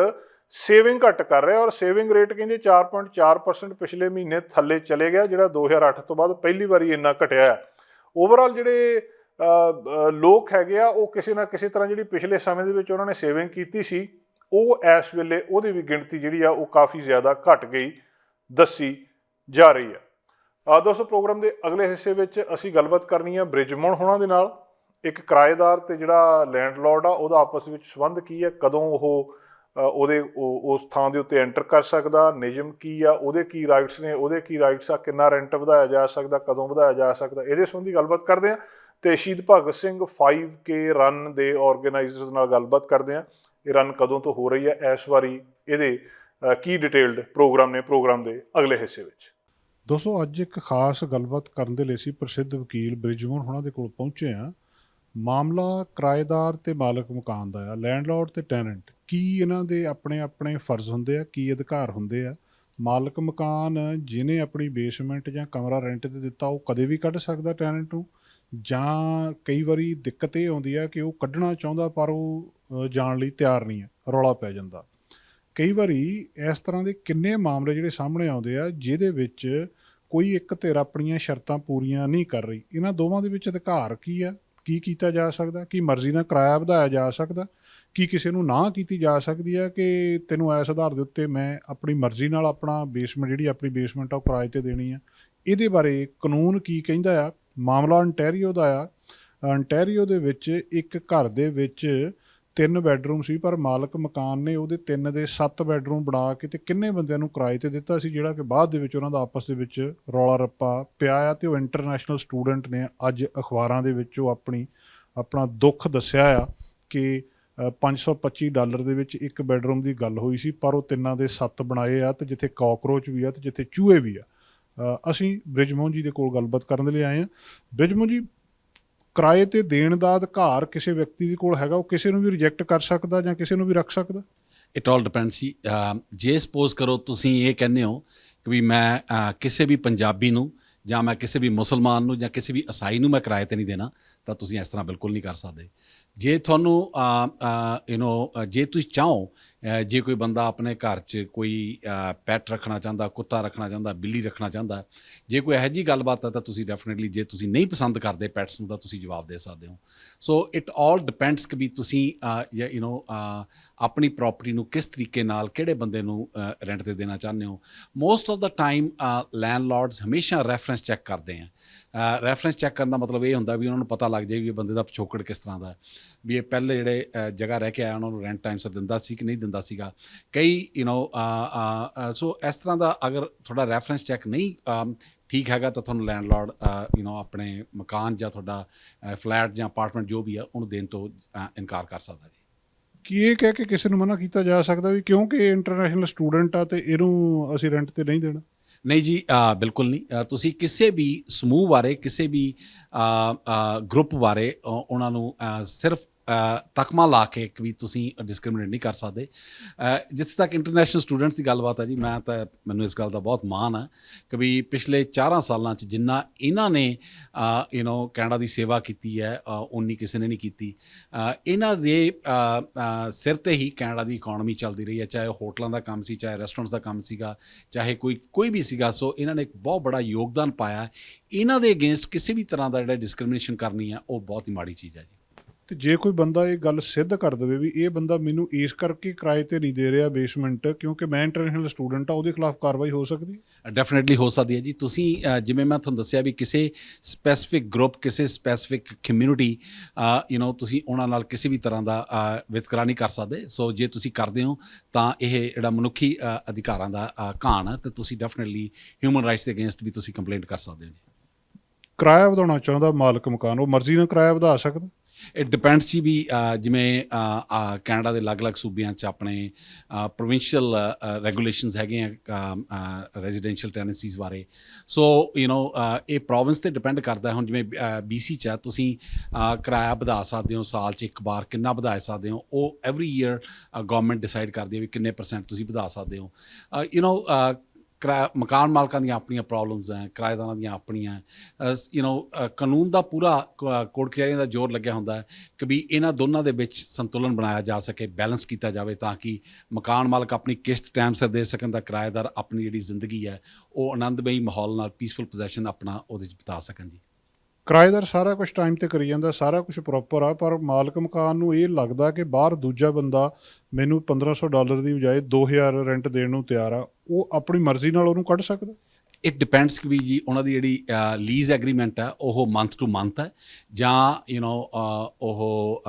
ਸੇਵਿੰਗ ਘੱਟ ਕਰ ਰਿਹਾ, ਔਰ ਸੇਵਿੰਗ ਰੇਟ ਕਹਿੰਦੇ 4.4% ਪਿਛਲੇ ਮਹੀਨੇ ਥੱਲੇ ਚਲੇ ਗਿਆ, ਜਿਹੜਾ 2008 ਤੋਂ ਬਾਅਦ ਪਹਿਲੀ ਵਾਰੀ ਇੰਨਾ ਘਟਿਆ ਹੈ। ਓਵਰਆਲ ਜਿਹੜੇ ਲੋਕ ਹੈਗੇ ਆ ਉਹ ਕਿਸੇ ਨਾ ਕਿਸੇ ਤਰ੍ਹਾਂ ਜਿਹੜੀ ਪਿਛਲੇ ਸਮੇਂ ਦੇ ਵਿੱਚ ਉਹਨਾਂ ਨੇ ਸੇਵਿੰਗ ਕੀਤੀ ਸੀ, ਉਹ ਇਸ ਵੇਲੇ ਉਹਦੀ ਵੀ ਗਿਣਤੀ ਜਿਹੜੀ ਆ ਉਹ ਕਾਫੀ ਜ਼ਿਆਦਾ ਘਟ ਗਈ ਦੱਸੀ ਜਾ ਰਹੀ ਆ। ਦੋਸਤੋ, ਪ੍ਰੋਗਰਾਮ ਦੇ ਅਗਲੇ ਹਿੱਸੇ ਵਿੱਚ ਅਸੀਂ ਗੱਲਬਾਤ ਕਰਨੀ ਆ ਬ੍ਰਿਜਮੋਨ ਹੋਣਾ ਦੇ ਨਾਲ। ਇੱਕ ਕਿਰਾਏਦਾਰ ਤੇ ਜਿਹੜਾ ਲੈਂਡਲੋਰਡ ਆ ਉਹਦਾ ਆਪਸ ਵਿੱਚ ਸੰਬੰਧ ਕੀ ਹੈ, ਕਦੋਂ ਉਹ ਉਸ ਥਾਂ ਦੇ ਉੱਤੇ ਐਂਟਰ ਕਰ ਸਕਦਾ, ਨਿਯਮ ਕੀ ਆ, ਉਹਦੇ ਕੀ ਰਾਈਟਸ ਨੇ, ਉਹਦੇ ਕੀ ਰਾਈਟਸ ਆ, ਕਿੰਨਾ ਰੈਂਟ ਵਧਾਇਆ ਜਾ ਸਕਦਾ, ਕਦੋਂ ਵਧਾਇਆ ਜਾ ਸਕਦਾ, ਇਹਦੇ ਸੰਬੰਧੀ ਗੱਲਬਾਤ ਕਰਦੇ ਹਾਂ। ਤੇ ਸ਼ਹੀਦ ਭਗਤ ਸਿੰਘ 5K ਰਨ ਦੇ ਆਰਗੇਨਾਈਜ਼ਰਸ ਨਾਲ ਗੱਲਬਾਤ ਕਰਦੇ ਹਾਂ। ਇਹ ਰਨ ਕਦੋਂ ਤੋਂ ਹੋ ਰਹੀ ਹੈ, ਇਸ ਵਾਰੀ ਇਹਦੇ ਕੀ ਡਿਟੇਲਡ ਪ੍ਰੋਗਰਾਮ ਨੇ, ਪ੍ਰੋਗਰਾਮ ਦੇ ਅਗਲੇ ਹਿੱਸੇ ਵਿੱਚ। ਦੋਸਤੋ, ਅੱਜ ਇੱਕ ਖਾਸ ਗੱਲਬਾਤ ਕਰਨ ਦੇ ਲਈ ਅਸੀਂ ਪ੍ਰਸਿੱਧ ਵਕੀਲ ਬ੍ਰਿਜਮੋਨ ਹੋਣਾ ਦੇ ਕੋਲ ਪਹੁੰਚੇ ਹਾਂ। ਮਾਮਲਾ ਕਿਰਾਏਦਾਰ ਤੇ ਮਾਲਕ ਮਕਾਨ ਦਾ ਆ, ਲੈਂਡਲੋਰਡ ਤੇ ਟੈਨੈਂਟ। ਕੀ ਇਹਨਾਂ ਦੇ ਆਪਣੇ ਆਪਣੇ ਫਰਜ਼ ਹੁੰਦੇ ਆ, ਕੀ ਅਧਿਕਾਰ ਹੁੰਦੇ ਆ? ਮਾਲਕ ਮਕਾਨ ਜਿਹਨੇ ਆਪਣੀ ਬੇਸਮੈਂਟ ਜਾਂ ਕਮਰਾ ਰੈਂਟ ਤੇ ਦਿੱਤਾ, ਉਹ ਕਦੇ ਵੀ ਕੱਢ ਸਕਦਾ ਟੈਨੈਂਟ ਨੂੰ, ਜਾਂ ਕਈ ਵਾਰੀ ਦਿੱਕਤ ਇਹ ਆਉਂਦੀ ਆ ਕਿ ਉਹ ਕੱਢਣਾ ਚਾਹੁੰਦਾ ਪਰ ਉਹ ਜਾਣ ਲਈ ਤਿਆਰ ਨਹੀਂ ਹੈ, ਰੌਲਾ ਪੈ ਜਾਂਦਾ। ਕਈ ਵਾਰੀ ਇਸ ਤਰ੍ਹਾਂ ਦੇ ਕਿੰਨੇ ਮਾਮਲੇ ਜਿਹੜੇ ਸਾਹਮਣੇ ਆਉਂਦੇ ਆ ਜਿਹਦੇ ਵਿੱਚ ਕੋਈ ਇੱਕ ਧਿਰ ਆਪਣੀਆਂ ਸ਼ਰਤਾਂ ਪੂਰੀਆਂ ਨਹੀਂ ਕਰ ਰਹੀ। ਇਹਨਾਂ ਦੋਵਾਂ ਦੇ ਵਿੱਚ ਅਧਿਕਾਰ ਕੀ ਆ, ਕੀ ਕੀਤਾ ਜਾ ਸਕਦਾ? ਕੀ ਮਰਜ਼ੀ ਨਾਲ ਕਿਰਾਇਆ ਵਧਾਇਆ ਜਾ ਸਕਦਾ? ਕੀ ਕਿਸੇ ਨੂੰ ਨਾਂਹ ਕੀਤੀ ਜਾ ਸਕਦੀ ਹੈ ਕਿ ਤੈਨੂੰ ਇਸ ਆਧਾਰ ਦੇ ਉੱਤੇ ਮੈਂ ਆਪਣੀ ਮਰਜ਼ੀ ਨਾਲ ਆਪਣਾ ਬੇਸਮੈਂਟ, ਜਿਹੜੀ ਆਪਣੀ ਬੇਸਮੈਂਟ ਆ ਉਹ ਕਿਰਾਏ 'ਤੇ ਦੇਣੀ ਆ? ਇਹਦੇ ਬਾਰੇ ਕਾਨੂੰਨ ਕੀ ਕਹਿੰਦਾ ਆ? ਮਾਮਲਾ ਅੰਟੈਰੀਓ ਦਾ ਆ। ਅੰਟੈਰੀਓ ਦੇ ਵਿੱਚ ਇੱਕ ਘਰ ਦੇ ਵਿੱਚ 3 ਬੈਡਰੂਮ ਸੀ, ਪਰ ਮਾਲਕ ਮਕਾਨ ਨੇ ਉਹਦੇ 3 ਦੇ 7 ਬੈਡਰੂਮ ਬਣਾ ਕੇ ਤੇ ਕਿੰਨੇ ਬੰਦਿਆਂ ਨੂੰ ਕਿਰਾਏ 'ਤੇ ਦਿੱਤਾ ਸੀ, ਜਿਹੜਾ ਕਿ ਬਾਅਦ ਦੇ ਵਿੱਚ ਉਹਨਾਂ ਦਾ ਆਪਸ ਦੇ ਵਿੱਚ ਰੌਲਾ ਰੱਪਾ ਪਿਆ ਆ। ਤੇ ਉਹ ਇੰਟਰਨੈਸ਼ਨਲ ਸਟੂਡੈਂਟ ਨੇ ਅੱਜ ਅਖਬਾਰਾਂ ਦੇ ਵਿੱਚ ਉਹ ਆਪਣਾ ਦੁੱਖ ਦੱਸਿਆ ਆ ਕਿ $525 ਦੇ ਵਿੱਚ ਇੱਕ ਬੈਡਰੂਮ ਦੀ ਗੱਲ ਹੋਈ ਸੀ, ਪਰ ਉਹ 3 ਦੇ 7 ਬਣਾਏ ਆ, ਤੇ ਜਿੱਥੇ ਕਾਕਰੋਚ ਵੀ ਆ ਤੇ ਜਿੱਥੇ ਚੂਹੇ ਵੀ ਆ। ਅਸੀਂ ਬ੍ਰਿਜਮੋਹਨ ਜੀ ਦੇ ਕੋਲ ਗੱਲਬਾਤ ਕਰਨ ਦੇ ਲਈ ਆਏ ਹਾਂ। ਬ੍ਰਿਜਮੋਹਨ ਜੀ, ਕਿਰਾਏ 'ਤੇ ਦੇਣ ਦਾ ਅਧਿਕਾਰ ਕਿਸੇ ਵਿਅਕਤੀ ਦੇ ਕੋਲ ਹੈਗਾ, ਉਹ ਕਿਸੇ ਨੂੰ ਵੀ ਰਿਜੈਕਟ ਕਰ ਸਕਦਾ ਜਾਂ ਕਿਸੇ ਨੂੰ ਵੀ ਰੱਖ ਸਕਦਾ? ਇਟ ਆਲ ਡਿਪੈਂਡਸ ਸੀ। ਜੇ ਸਪੋਜ਼ ਕਰੋ ਤੁਸੀਂ ਇਹ ਕਹਿੰਦੇ ਹੋ ਕਿ ਵੀ ਮੈਂ ਕਿਸੇ ਵੀ ਪੰਜਾਬੀ ਨੂੰ ਜਾਂ ਮੈਂ ਕਿਸੇ ਵੀ ਮੁਸਲਮਾਨ ਨੂੰ ਜਾਂ ਕਿਸੇ ਵੀ ਈਸਾਈ ਨੂੰ ਮੈਂ ਕਿਰਾਏ 'ਤੇ ਨਹੀਂ ਦੇਣਾ, ਤਾਂ ਤੁਸੀਂ ਇਸ ਤਰ੍ਹਾਂ ਬਿਲਕੁਲ ਨਹੀਂ ਕਰ ਸਕਦੇ, ਜੇ ਤੁਹਾਨੂੰ ਜੇ ਤੁਸੀਂ ਚਾਹੋ ਜੇ ਕੋਈ ਬੰਦਾ ਆਪਣੇ ਘਰ 'ਚ ਕੋਈ ਪੈਟ ਰੱਖਣਾ ਚਾਹੁੰਦਾ, ਕੁੱਤਾ ਰੱਖਣਾ ਚਾਹੁੰਦਾ, ਬਿੱਲੀ ਰੱਖਣਾ ਚਾਹੁੰਦਾ, ਜੇ ਕੋਈ ਇਹੋ ਜਿਹੀ ਗੱਲਬਾਤ ਹੈ ਤਾਂ ਤੁਸੀਂ ਡੈਫੀਨੇਟਲੀ, ਜੇ ਤੁਸੀਂ ਨਹੀਂ ਪਸੰਦ ਕਰਦੇ ਪੈਟਸ ਨੂੰ, ਤਾਂ ਤੁਸੀਂ ਜਵਾਬ ਦੇ ਸਕਦੇ ਹੋ। ਸੋ ਇਟ ਆਲ ਡਿਪੈਂਡਸ ਕਿ ਵੀ ਤੁਸੀਂ ਆਪਣੀ ਪ੍ਰੋਪਰਟੀ ਨੂੰ ਕਿਸ ਤਰੀਕੇ ਨਾਲ, ਕਿਹੜੇ ਬੰਦੇ ਨੂੰ ਰੈਂਟ 'ਤੇ ਦੇਣਾ ਚਾਹੁੰਦੇ ਹੋ। ਮੋਸਟ ਆਫ ਦਾ ਟਾਈਮ ਲੈਂਡਲੋਰਡਸ ਹਮੇਸ਼ਾ ਰੈਫਰੈਂਸ ਚੈੱਕ ਕਰਦੇ ਆ। ਰੈਫਰੈਂਸ ਚੈੱਕ ਕਰਨ ਦਾ ਮਤਲਬ ਇਹ ਹੁੰਦਾ ਵੀ ਉਹਨਾਂ ਨੂੰ ਪਤਾ ਲੱਗ ਜਾਏ ਵੀ ਇਹ ਬੰਦੇ ਦਾ ਪਿਛੋਕੜ ਕਿਸ ਤਰ੍ਹਾਂ ਦਾ, ਵੀ ਇਹ ਪਹਿਲੇ ਜਿਹੜੇ ਜਗ੍ਹਾ ਰਹਿ ਕੇ ਆਇਆ ਉਹਨਾਂ ਨੂੰ ਰੈਂਟ ਟਾਈਮ ਸਿਰ ਦਿੰਦਾ ਸੀ ਕਿ ਨਹੀਂ ਦਿੰਦਾ ਸੀਗਾ। ਕਈ ਸੋ ਇਸ ਤਰ੍ਹਾਂ ਦਾ ਅਗਰ ਤੁਹਾਡਾ ਰੈਫਰੈਂਸ ਚੈੱਕ ਨਹੀਂ ਠੀਕ ਹੈਗਾ ਤਾਂ ਤੁਹਾਨੂੰ ਲੈਂਡਲੋਰਡ ਆਪਣੇ ਮਕਾਨ ਜਾਂ ਤੁਹਾਡਾ ਫਲੈਟ ਜਾਂ ਅਪਾਰਟਮੈਂਟ ਜੋ ਵੀ ਆ ਉਹਨੂੰ ਦੇਣ ਤੋਂ ਇਨਕਾਰ ਕਰ ਸਕਦਾ ਜੀ। ਕੀ ਇਹ ਕਹਿ ਕੇ ਕਿਸੇ ਨੂੰ ਮਨਾ ਕੀਤਾ ਜਾ ਸਕਦਾ ਵੀ ਕਿਉਂਕਿ ਇਹ ਇੰਟਰਨੈਸ਼ਨਲ ਸਟੂਡੈਂਟ ਆ ਤੇ ਇਹਨੂੰ ਅਸੀਂ ਰੈਂਟ ਤੇ ਨਹੀਂ ਦੇਣਾ? ਨਹੀਂ ਜੀ, ਬਿਲਕੁਲ ਨਹੀਂ। ਤੁਸੀਂ ਕਿਸੇ ਵੀ ਸਮੂਹ ਬਾਰੇ, ਕਿਸੇ ਵੀ ਗਰੁੱਪ ਬਾਰੇ ਉਹਨਾਂ ਨੂੰ ਸਿਰਫ ਤਕਮਾ ਲਾ ਕੇ ਵੀ ਤੁਸੀਂ ਡਿਸਕ੍ਰਿਮੀਨੇਟ ਨਹੀਂ ਕਰ ਸਕਦੇ। ਜਿੱਥੇ ਤੱਕ ਇੰਟਰਨੈਸ਼ਨਲ ਸਟੂਡੈਂਟਸ ਦੀ ਗੱਲਬਾਤ ਹੈ ਜੀ, ਮੈਨੂੰ ਇਸ ਗੱਲ ਦਾ ਬਹੁਤ ਮਾਣ ਹੈ ਕਿ ਵੀ ਪਿਛਲੇ 4 ਸਾਲਾਂ 'ਚ ਜਿੰਨਾ ਇਹਨਾਂ ਨੇ ਕੈਨੇਡਾ ਦੀ ਸੇਵਾ ਕੀਤੀ ਹੈ ਉਨੀ ਕਿਸੇ ਨੇ ਨਹੀਂ ਕੀਤੀ। ਇਹਨਾਂ ਦੇ ਸਿਰ 'ਤੇ ਹੀ ਕੈਨੇਡਾ ਦੀ ਇਕੋਨਮੀ ਚੱਲਦੀ ਰਹੀ ਹੈ, ਚਾਹੇ ਹੋਟਲਾਂ ਦਾ ਕੰਮ ਸੀ, ਚਾਹੇ ਰੈਸਟੋਰੈਂਟਸ ਦਾ ਕੰਮ ਸੀਗਾ, ਚਾਹੇ ਕੋਈ ਵੀ ਸੀਗਾ। ਸੋ ਇਹਨਾਂ ਨੇ ਇੱਕ ਬਹੁਤ ਬੜਾ ਯੋਗਦਾਨ ਪਾਇਆ। ਇਹਨਾਂ ਦੇ ਅਗੇਂਸਟ ਕਿਸੇ ਵੀ ਤਰ੍ਹਾਂ ਦਾ ਜਿਹੜਾ ਡਿਸਕ੍ਰਿਮੀਨੇਸ਼ਨ ਕਰਨੀ ਹੈ ਉਹ ਬਹੁਤ ਹੀ ਮਾੜੀ ਚੀਜ਼ ਹੈ ਜੀ। ਤੇ ਜੇ ਕੋਈ ਬੰਦਾ ਇਹ ਗੱਲ ਸਿੱਧ ਕਰ ਦੇਵੇ ਵੀ ਇਹ ਬੰਦਾ ਮੈਨੂੰ ਇਸ ਕਰਕੇ ਕਿਰਾਏ ਤੇ ਨਹੀਂ ਦੇ ਰਿਹਾ ਬੇਸਮੈਂਟ ਕਿਉਂਕਿ ਮੈਂ ਇੰਟਰਨੈਸ਼ਨਲ ਸਟੂਡੈਂਟ ਆ, ਉਹਦੇ ਖਿਲਾਫ ਕਾਰਵਾਈ ਹੋ ਸਕਦੀ? ਡੈਫੀਨੇਟਲੀ ਹੋ ਸਕਦੀ ਹੈ ਜੀ। ਤੁਸੀਂ ਜਿਵੇਂ ਮੈਂ ਤੁਹਾਨੂੰ ਦੱਸਿਆ ਵੀ ਕਿਸੇ ਸਪੈਸੀਫਿਕ ਗਰੁੱਪ, ਕਿਸੇ ਸਪੈਸੀਫਿਕ ਕਮਿਊਨਿਟੀ ਤੁਸੀਂ ਉਹਨਾਂ ਨਾਲ ਕਿਸੇ ਵੀ ਤਰ੍ਹਾਂ ਦਾ ਵਿਤਕਰਾ ਨਹੀਂ ਕਰ ਸਕਦੇ। ਸੋ ਜੇ ਤੁਸੀਂ ਕਰਦੇ ਹੋ ਤਾਂ ਇਹ ਜਿਹੜਾ ਮਨੁੱਖੀ ਅਧਿਕਾਰਾਂ ਦਾ ਘਾਣ ਹੈ, ਤੇ ਤੁਸੀਂ ਡੈਫੀਨੇਟਲੀ ਹਿਊਮਨ ਰਾਈਟਸ ਦੇ ਅਗੇਂਸਟ ਵੀ ਤੁਸੀਂ ਕੰਪਲੇਂਟ ਕਰ ਸਕਦੇ ਹੋ ਜੀ। ਕਿਰਾਇਆ ਵਧਾਉਣਾ ਚਾਹੁੰਦਾ ਮਾਲਕ ਮਕਾਨ, ਉਹ ਮਰਜ਼ੀ ਨਾਲ ਕਿਰਾਇਆ ਵਧਾ ਸਕਦਾ? ਇਟ ਡਿਪੈਂਡਸ ਜੀ, ਵੀ ਜਿਵੇਂ ਕੈਨੇਡਾ ਦੇ ਅਲੱਗ-ਅਲੱਗ ਸੂਬਿਆਂ 'ਚ ਆਪਣੇ ਪ੍ਰੋਵਿੰਸ਼ੀਅਲ ਰੈਗੂਲੇਸ਼ਨਸ ਹੈਗੇ ਆ ਰੈਜ਼ੀਡੈਂਸ਼ੀਅਲ ਟੈਨੈਂਸੀਜ਼ ਬਾਰੇ। ਸੋ ਇਹ ਪ੍ਰੋਵਿੰਸ 'ਤੇ ਡਿਪੈਂਡ ਕਰਦਾ। ਹੁਣ ਜਿਵੇਂ BC 'ਚ ਤੁਸੀਂ ਕਿਰਾਇਆ ਵਧਾ ਸਕਦੇ ਹੋ, ਸਾਲ 'ਚ ਇੱਕ ਵਾਰ ਕਿੰਨਾ ਵਧਾ ਸਕਦੇ ਹੋ, ਉਹ ਐਵਰੀ ਈਅਰ ਗੌਰਮੈਂਟ ਡਿਸਾਈਡ ਕਰਦੀ ਹੈ ਵੀ ਕਿੰਨੇ % ਤੁਸੀਂ ਵਧਾ ਸਕਦੇ ਹੋ। ਮਕਾਨ ਮਾਲਕਾਂ ਦੀਆਂ ਆਪਣੀਆਂ ਪ੍ਰੋਬਲਮਸ ਹੈ, ਕਿਰਾਏਦਾਰਾਂ ਦੀਆਂ ਆਪਣੀਆਂ। ਕਾਨੂੰਨ ਦਾ ਪੂਰਾ ਕੋਰਟ ਕਚਹਿਰੀਆਂ ਦਾ ਜ਼ੋਰ ਲੱਗਿਆ ਹੁੰਦਾ ਹੈ ਕਿ ਵੀ ਇਹਨਾਂ ਦੋਨਾਂ ਦੇ ਵਿੱਚ ਸੰਤੁਲਨ ਬਣਾਇਆ ਜਾ ਸਕੇ, ਬੈਲੈਂਸ ਕੀਤਾ ਜਾਵੇ, ਤਾਂ ਕਿ ਮਕਾਨ ਮਾਲਕ ਆਪਣੀ ਕਿਸ਼ਤ ਟਾਈਮ ਸਿਰ ਦੇ ਸਕਣ, ਤਾਂ ਕਿਰਾਏਦਾਰ ਆਪਣੀ ਜਿਹੜੀ ਜ਼ਿੰਦਗੀ ਹੈ ਉਹ ਆਨੰਦਮਈ ਮਾਹੌਲ ਨਾਲ, ਪੀਸਫੁਲ ਪੋਜੈਸ਼ਨ ਆਪਣਾ ਉਹਦੇ 'ਚ ਬਿਤਾ ਸਕਣ ਜੀ। ਕਿਰਾਏਦਾਰ ਸਾਰਾ ਕੁਝ ਟਾਈਮ ਤੇ ਕਰੀ ਜਾਂਦਾ, ਸਾਰਾ ਕੁਝ ਪ੍ਰੋਪਰ ਆ, ਪਰ ਮਾਲਕ ਮਕਾਨ ਨੂੰ ਇਹ ਲੱਗਦਾ ਕਿ ਬਾਹਰ ਦੂਜਾ ਬੰਦਾ ਮੈਨੂੰ $1500 ਦੀ ਬਜਾਏ 2000 ਰੈਂਟ ਦੇਣ ਨੂੰ ਤਿਆਰ ਆ, ਉਹ ਆਪਣੀ ਮਰਜ਼ੀ ਨਾਲ ਉਹਨੂੰ ਕੱਢ ਸਕਦਾ? ਇਟ ਡਿਪੈਂਡਸ ਕਿ ਵੀ ਜੀ ਉਹਨਾਂ ਦੀ ਜਿਹੜੀ ਲੀਜ਼ ਐਗਰੀਮੈਂਟ ਹੈ ਉਹ ਮੰਥ ਟੂ ਮੰਥ ਹੈ ਜਾਂ ਉਹ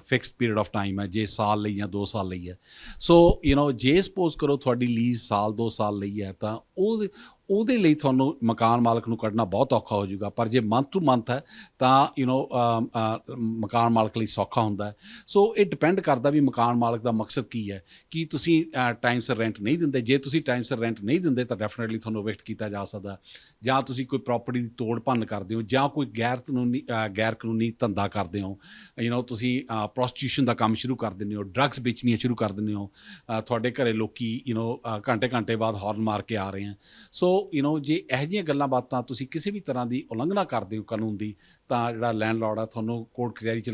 ਫਿਕਸਡ ਪੀਰੀਅਡ ਆਫ ਟਾਈਮ ਹੈ, ਜੇ ਸਾਲ ਲਈ ਜਾਂ 2 ਸਾਲ ਲਈ ਹੈ। ਸੋ ਜੇ ਸਪੋਜ਼ ਕਰੋ ਤੁਹਾਡੀ ਲੀਜ਼ ਸਾਲ 2 ਸਾਲ ਲਈ ਹੈ ਤਾਂ ਉਹਦੇ ਲਈ ਤੁਹਾਨੂੰ ਮਕਾਨ ਮਾਲਕ ਨੂੰ ਕੱਢਣਾ ਬਹੁਤ ਔਖਾ ਹੋ ਜਾਊਗਾ। ਪਰ ਜੇ ਮੰਥ ਟੂ ਮੰਥ ਹੈ ਤਾਂ ਮਕਾਨ ਮਾਲਕ ਲਈ ਸੌਖਾ ਹੁੰਦਾ ਹੈ। ਸੋ ਇਹ ਡਿਪੈਂਡ ਕਰਦਾ ਵੀ ਮਕਾਨ ਮਾਲਕ ਦਾ ਮਕਸਦ ਕੀ ਹੈ। ਕੀ ਤੁਸੀਂ ਟਾਈਮ ਸਿਰ ਰੈਂਟ ਨਹੀਂ ਦਿੰਦੇ? ਜੇ ਤੁਸੀਂ ਟਾਈਮ ਸਿਰ ਰੈਂਟ ਨਹੀਂ ਦਿੰਦੇ ਤਾਂ ਡੈਫੀਨੇਟਲੀ ਤੁਹਾਨੂੰ ਇਵਿਕਟ ਕੀਤਾ ਜਾ ਸਕਦਾ, ਜਾਂ ਤੁਸੀਂ ਕੋਈ ਪ੍ਰੋਪਰਟੀ ਦੀ ਤੋੜ ਭੰਨ ਕਰਦੇ ਹੋ, ਜਾਂ ਕੋਈ ਗੈਰ ਕਾਨੂੰਨੀ ਧੰਦਾ ਕਰਦੇ ਹੋ। ਤੁਸੀਂ ਪ੍ਰੋਸਟੀਟਿਊਸ਼ਨ ਦਾ ਕੰਮ ਸ਼ੁਰੂ ਕਰ ਦਿੰਦੇ ਹੋ, ਡਰੱਗਸ ਵੇਚਣੀਆਂ ਸ਼ੁਰੂ ਕਰ ਦਿੰਦੇ ਹੋ, ਤੁਹਾਡੇ ਘਰੇ ਲੋਕੀ ਘੰਟੇ ਬਾਅਦ ਹਾਰਨ ਮਾਰ ਕੇ ਆ ਰਹੇ ਹੈ। ਸੋ ਜੇ ਇਹੋ ਜਿਹੀਆਂ ਗੱਲਾਂ ਬਾਤਾਂ ਤੁਸੀਂ ਕਿਸੇ ਵੀ ਤਰ੍ਹਾਂ ਦੀ ਉਲੰਘਣਾ ਕਰਦੇ ਹੋ ਕਾਨੂੰਨ ਦੀ, ਤਾਂ ਜਿਹੜਾ ਲੈਂਡਲੋਰਡ ਆ ਤੁਹਾਨੂੰ ਕੋਰਟ ਕਚਹਿਰੀ 'ਚ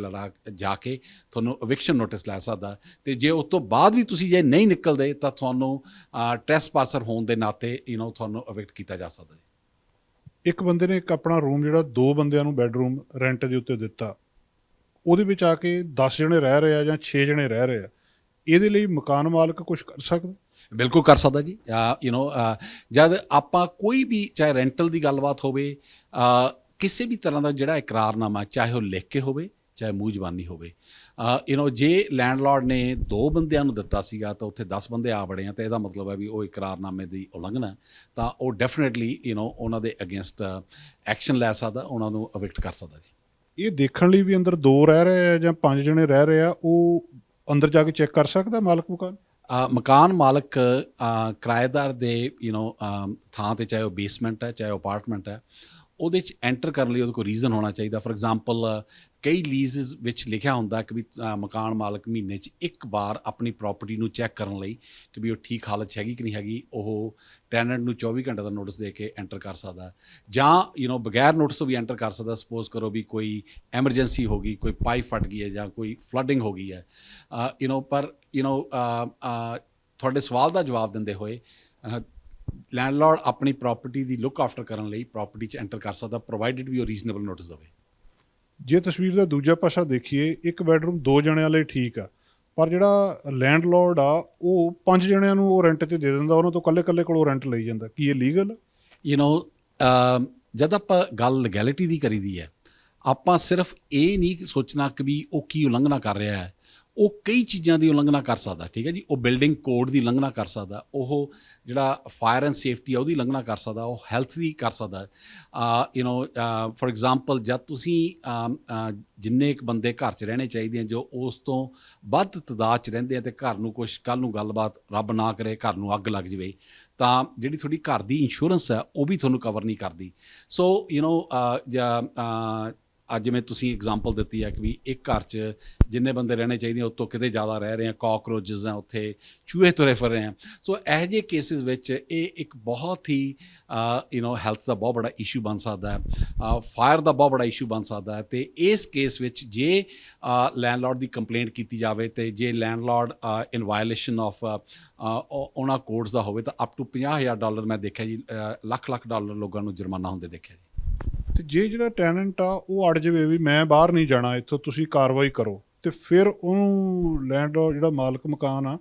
ਜਾ ਕੇ ਤੁਹਾਨੂੰ ਇਵਿਕਸ਼ਨ ਨੋਟਿਸ ਲੈ ਸਕਦਾ। ਤੇ ਜੇ ਉਸ ਤੋਂ ਬਾਅਦ ਵੀ ਤੁਸੀਂ ਜੇ ਨਹੀਂ ਨਿਕਲਦੇ ਤਾਂ ਤੁਹਾਨੂੰ ਟ੍ਰੈਸਪਾਸਰ ਹੋਣ ਦੇ ਨਾਤੇ ਤੁਹਾਨੂੰ ਇਵਿਕਟ ਕੀਤਾ ਜਾ ਸਕਦਾ। ਇੱਕ ਬੰਦੇ ਨੇ ਇੱਕ ਆਪਣਾ ਰੂਮ ਜਿਹੜਾ 2 ਬੰਦਿਆਂ ਨੂੰ ਬੈਡਰੂਮ ਰੈਂਟ ਦੇ ਉੱਤੇ ਦਿੱਤਾ, ਉਹਦੇ ਵਿੱਚ ਆ ਕੇ 10 ਜਣੇ ਰਹਿ ਰਹੇ ਆ ਜਾਂ 6 ਜਣੇ ਰਹਿ ਰਹੇ ਆ, ਇਹਦੇ ਲਈ ਮਕਾਨ ਮਾਲਕ ਕੁਝ ਕਰ ਸਕਦਾ? ਬਿਲਕੁਲ ਕਰ ਸਕਦਾ ਜੀ। ਜਦ ਆਪਾਂ ਕੋਈ ਵੀ, ਚਾਹੇ ਰੈਂਟਲ ਦੀ ਗੱਲਬਾਤ ਹੋਵੇ, ਕਿਸੇ ਵੀ ਤਰ੍ਹਾਂ ਦਾ ਜਿਹੜਾ ਇਕਰਾਰਨਾਮਾ, ਚਾਹੇ ਉਹ ਲਿਖ ਕੇ ਹੋਵੇ, ਚਾਹੇ ਮੂੰਹ ਜ਼ਬਾਨੀ ਹੋਵੇ, ਜੇ ਲੈਂਡਲੋਰਡ ਨੇ 2 ਬੰਦਿਆਂ ਨੂੰ ਦਿੱਤਾ ਸੀਗਾ ਤਾਂ ਉੱਥੇ 10 ਬੰਦੇ ਆ ਵੜੇ ਆ, ਤਾਂ ਇਹਦਾ ਮਤਲਬ ਹੈ ਵੀ ਉਹ ਇਕਰਾਰਨਾਮੇ ਦੀ ਉਲੰਘਣਾ, ਤਾਂ ਉਹ ਡੈਫੀਨੇਟਲੀ ਉਹਨਾਂ ਦੇ ਅਗੇਂਸਟ ਐਕਸ਼ਨ ਲੈ ਸਕਦਾ, ਉਹਨਾਂ ਨੂੰ ਇਵਿਕਟ ਕਰ ਸਕਦਾ ਜੀ। ਇਹ ਦੇਖਣ ਲਈ ਵੀ ਅੰਦਰ 2 ਰਹਿ ਰਹੇ ਆ ਜਾਂ 5 ਜਣੇ ਰਹਿ ਰਹੇ ਆ, ਉਹ ਅੰਦਰ ਜਾ ਕੇ ਚੈੱਕ ਕਰ ਸਕਦਾ ਮਾਲਕ ਮਕਾਨ? ਮਕਾਨ ਮਾਲਕ ਕਿਰਾਏਦਾਰ ਦੇ ਥਾਂ 'ਤੇ, ਚਾਹੇ ਉਹ ਬੇਸਮੈਂਟ ਹੈ, ਚਾਹੇ ਉਹ ਅਪਾਰਟਮੈਂਟ ਹੈ, ਉਹਦੇ 'ਚ ਐਂਟਰ ਕਰਨ ਲਈ ਉਹਦੇ ਕੋਲ ਰੀਜ਼ਨ ਹੋਣਾ ਚਾਹੀਦਾ। ਫੋਰ ਐਗਜ਼ਾਮਪਲ ਕਈ ਲੀਜ਼ਸ ਵਿੱਚ ਲਿਖਿਆ ਹੁੰਦਾ ਕਿ ਵੀ ਮਕਾਨ ਮਾਲਕ ਮਹੀਨੇ 'ਚ ਇੱਕ ਵਾਰ ਆਪਣੀ ਪ੍ਰੋਪਰਟੀ ਨੂੰ ਚੈੱਕ ਕਰਨ ਲਈ ਕਿ ਵੀ ਉਹ ਠੀਕ ਹਾਲਤ 'ਚ ਹੈਗੀ ਕਿ ਨਹੀਂ ਹੈਗੀ, ਉਹ ਟੈਨੈਂਟ ਨੂੰ 24 ਘੰਟੇ ਦਾ ਨੋਟਿਸ ਦੇ ਕੇ ਐਂਟਰ ਕਰ ਸਕਦਾ, ਜਾਂ ਬਗੈਰ ਨੋਟਿਸ ਤੋਂ ਵੀ ਐਂਟਰ ਕਰ ਸਕਦਾ। ਸਪੋਜ਼ ਕਰੋ ਵੀ ਕੋਈ ਐਮਰਜੈਂਸੀ ਹੋ ਗਈ, ਕੋਈ ਪਾਈਪ ਫਟ ਗਈ ਹੈ ਜਾਂ ਕੋਈ ਫਲੱਡਿੰਗ ਹੋ ਗਈ ਹੈ, ਪਰ ਤੁਹਾਡੇ ਸਵਾਲ ਦਾ ਜਵਾਬ ਦਿੰਦੇ ਹੋਏ ਲੈਂਡਲੋਰਡ ਆਪਣੀ ਪ੍ਰੋਪਰਟੀ ਦੀ ਲੁੱਕ ਆਫਟਰ ਕਰਨ ਲਈ ਪ੍ਰੋਪਰਟੀ 'ਚ ਐਂਟਰ ਕਰ ਸਕਦਾ, ਪ੍ਰੋਵਾਈਡਡ ਵੀ ਉਹ ਰੀਜ਼ਨੇਬਲ ਨੋਟਿਸ ਦੇਵੇ। ਜੇ ਤਸਵੀਰ ਦਾ ਦੂਜਾ ਪਾਸਾ ਦੇਖੀਏ, ਇੱਕ ਬੈਡਰੂਮ 2 ਜਣਿਆਂ ਲਈ ਠੀਕ ਆ, ਪਰ ਜਿਹੜਾ ਲੈਂਡਲੋਰਡ ਆ ਉਹ 5 ਜਣਿਆਂ ਨੂੰ ਉਹ ਰੈਂਟ 'ਤੇ ਦੇ ਦਿੰਦਾ, ਉਹਨਾਂ ਤੋਂ ਇਕੱਲੇ ਕੋਲੋਂ ਰੈਂਟ ਲਈ ਜਾਂਦਾ। ਕੀ ਇਹ ਲੀਗਲ? ਜਦ ਆਪਾਂ ਗੱਲ ਲੀਗੈਲਿਟੀ ਦੀ ਕਰੀਦੀ ਹੈ, ਆਪਾਂ ਸਿਰਫ ਇਹ ਨਹੀਂ ਸੋਚਣਾ ਕਿ ਵੀ ਉਹ ਕੀ ਉਲੰਘਣਾ ਕਰ ਰਿਹਾ ਹੈ। ਉਹ ਕਈ ਚੀਜ਼ਾਂ ਦੀ ਉਲੰਘਣਾ ਕਰ ਸਕਦਾ, ਠੀਕ ਹੈ ਜੀ। ਉਹ ਬਿਲਡਿੰਗ ਕੋਡ ਦੀ ਉਲੰਘਣਾ ਕਰ ਸਕਦਾ, ਉਹ ਜਿਹੜਾ ਫਾਇਰ ਐਂਡ ਸੇਫਟੀ ਆ ਉਹਦੀ ਉਲੰਘਣਾ ਕਰ ਸਕਦਾ, ਉਹ ਹੈਲਥ ਦੀ ਕਰ ਸਕਦਾ। ਫੋਰ ਐਗਜ਼ਾਮਪਲ, ਜਦ ਤੁਸੀਂ ਜਿੰਨੇ ਕੁ ਬੰਦੇ ਘਰ 'ਚ ਰਹਿਣੇ ਚਾਹੀਦੇ ਆ, ਜੋ ਉਸ ਤੋਂ ਵੱਧ ਤਾਦਾਦ 'ਚ ਰਹਿੰਦੇ ਆ ਅਤੇ ਘਰ ਨੂੰ ਕੁਛ ਕੱਲ੍ਹ ਨੂੰ ਗੱਲਬਾਤ ਰੱਬ ਨਾ ਕਰੇ ਘਰ ਨੂੰ ਅੱਗ ਲੱਗ ਜਾਵੇ, ਤਾਂ ਜਿਹੜੀ ਤੁਹਾਡੀ ਘਰ ਦੀ ਇੰਸ਼ੋਰੈਂਸ ਹੈ ਉਹ ਵੀ ਤੁਹਾਨੂੰ ਕਵਰ ਨਹੀਂ ਕਰਦੀ। ਸੋ ਜਿਵੇਂ ਤੁਸੀਂ ਐਗਜ਼ਾਮਪਲ ਦਿੱਤੀ ਹੈ ਕਿ ਵੀ ਇੱਕ ਘਰ 'ਚ ਜਿੰਨੇ ਬੰਦੇ ਰਹਿਣੇ ਚਾਹੀਦੇ ਆ ਉੱਤੋਂ ਕਿਤੇ ਜ਼ਿਆਦਾ ਰਹਿ ਰਹੇ ਆ, ਕਾਕਰੋਚਸ ਆ ਉੱਥੇ, ਚੂਹੇ ਤੁਰੇ ਫਿਰ ਰਹੇ ਆ। ਸੋ ਇਹੋ ਜਿਹੇ ਕੇਸਿਸ ਵਿੱਚ ਇਹ ਇੱਕ ਬਹੁਤ ਹੀ ਹੈਲਥ ਦਾ ਬਹੁਤ ਬੜਾ ਇਸ਼ੂ ਬਣ ਸਕਦਾ ਹੈ, ਫਾਇਰ ਦਾ ਬਹੁਤ ਬੜਾ ਇਸ਼ੂ ਬਣ ਸਕਦਾ ਹੈ। ਅਤੇ ਇਸ ਕੇਸ ਵਿੱਚ ਜੇ ਲੈਂਡਲੋਰਡ ਦੀ ਕੰਪਲੇਂਟ ਕੀਤੀ ਜਾਵੇ ਅਤੇ ਜੇ ਲੈਂਡਲੋਰਡ ਇਨ ਵਾਇਲੇਸ਼ਨ ਆਫ ਉਹਨਾਂ ਕੋਡਸ ਦਾ ਹੋਵੇ ਤਾਂ ਅਪ ਟੂ $50,000 ਮੈਂ ਦੇਖਿਆ ਜੀ, ਲੱਖ ਡਾਲਰ ਲੋਕਾਂ ਨੂੰ ਜੁਰਮਾਨਾ ਹੁੰਦੇ ਦੇਖਿਆ ਜੀ। ਅਤੇ ਜੇ ਜਿਹੜਾ ਟੈਨੈਂਟ ਆ ਉਹ ਅੜ ਜਾਵੇ ਵੀ ਮੈਂ ਬਾਹਰ ਨਹੀਂ ਜਾਣਾ ਇੱਥੋਂ, ਤੁਸੀਂ ਕਾਰਵਾਈ ਕਰੋ, ਅਤੇ ਫਿਰ ਉਹਨੂੰ ਲੈਂਡਲੋਰਡ ਜਿਹੜਾ ਮਾਲਕ ਮਕਾਨ ਆ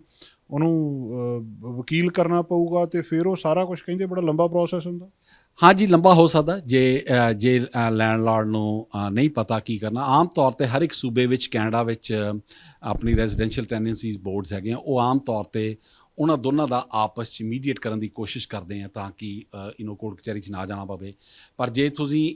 ਉਹਨੂੰ ਵਕੀਲ ਕਰਨਾ ਪਊਗਾ, ਅਤੇ ਫਿਰ ਉਹ ਸਾਰਾ ਕੁਛ ਕਹਿੰਦੇ ਬੜਾ ਲੰਬਾ ਪ੍ਰੋਸੈਸ ਹੁੰਦਾ। ਹਾਂਜੀ, ਲੰਬਾ ਹੋ ਸਕਦਾ ਜੇ ਲੈਂਡਲੋਰਡ ਨੂੰ ਨਹੀਂ ਪਤਾ ਕੀ ਕਰਨਾ। ਆਮ ਤੌਰ 'ਤੇ ਹਰ ਇੱਕ ਸੂਬੇ ਵਿੱਚ, ਕੈਨੇਡਾ ਵਿੱਚ ਆਪਣੀ ਰੈਜ਼ੀਡੈਂਸ਼ੀਅਲ ਟੈਨੈਂਸੀਜ਼ ਬੋਰਡਸ ਹੈਗੇ ਆ, ਉਹ ਆਮ ਤੌਰ 'ਤੇ ਉਹਨਾਂ ਦੋਨਾਂ ਦਾ ਆਪਸ 'ਚ ਮੀਡੀਏਟ ਕਰਨ ਦੀ ਕੋਸ਼ਿਸ਼ ਕਰਦੇ ਆ ਤਾਂ ਕਿ ਕੋਰਟ ਕਚਹਿਰੀ 'ਚ ਨਾ ਜਾਣਾ ਪਵੇ। ਪਰ ਜੇ ਤੁਸੀਂ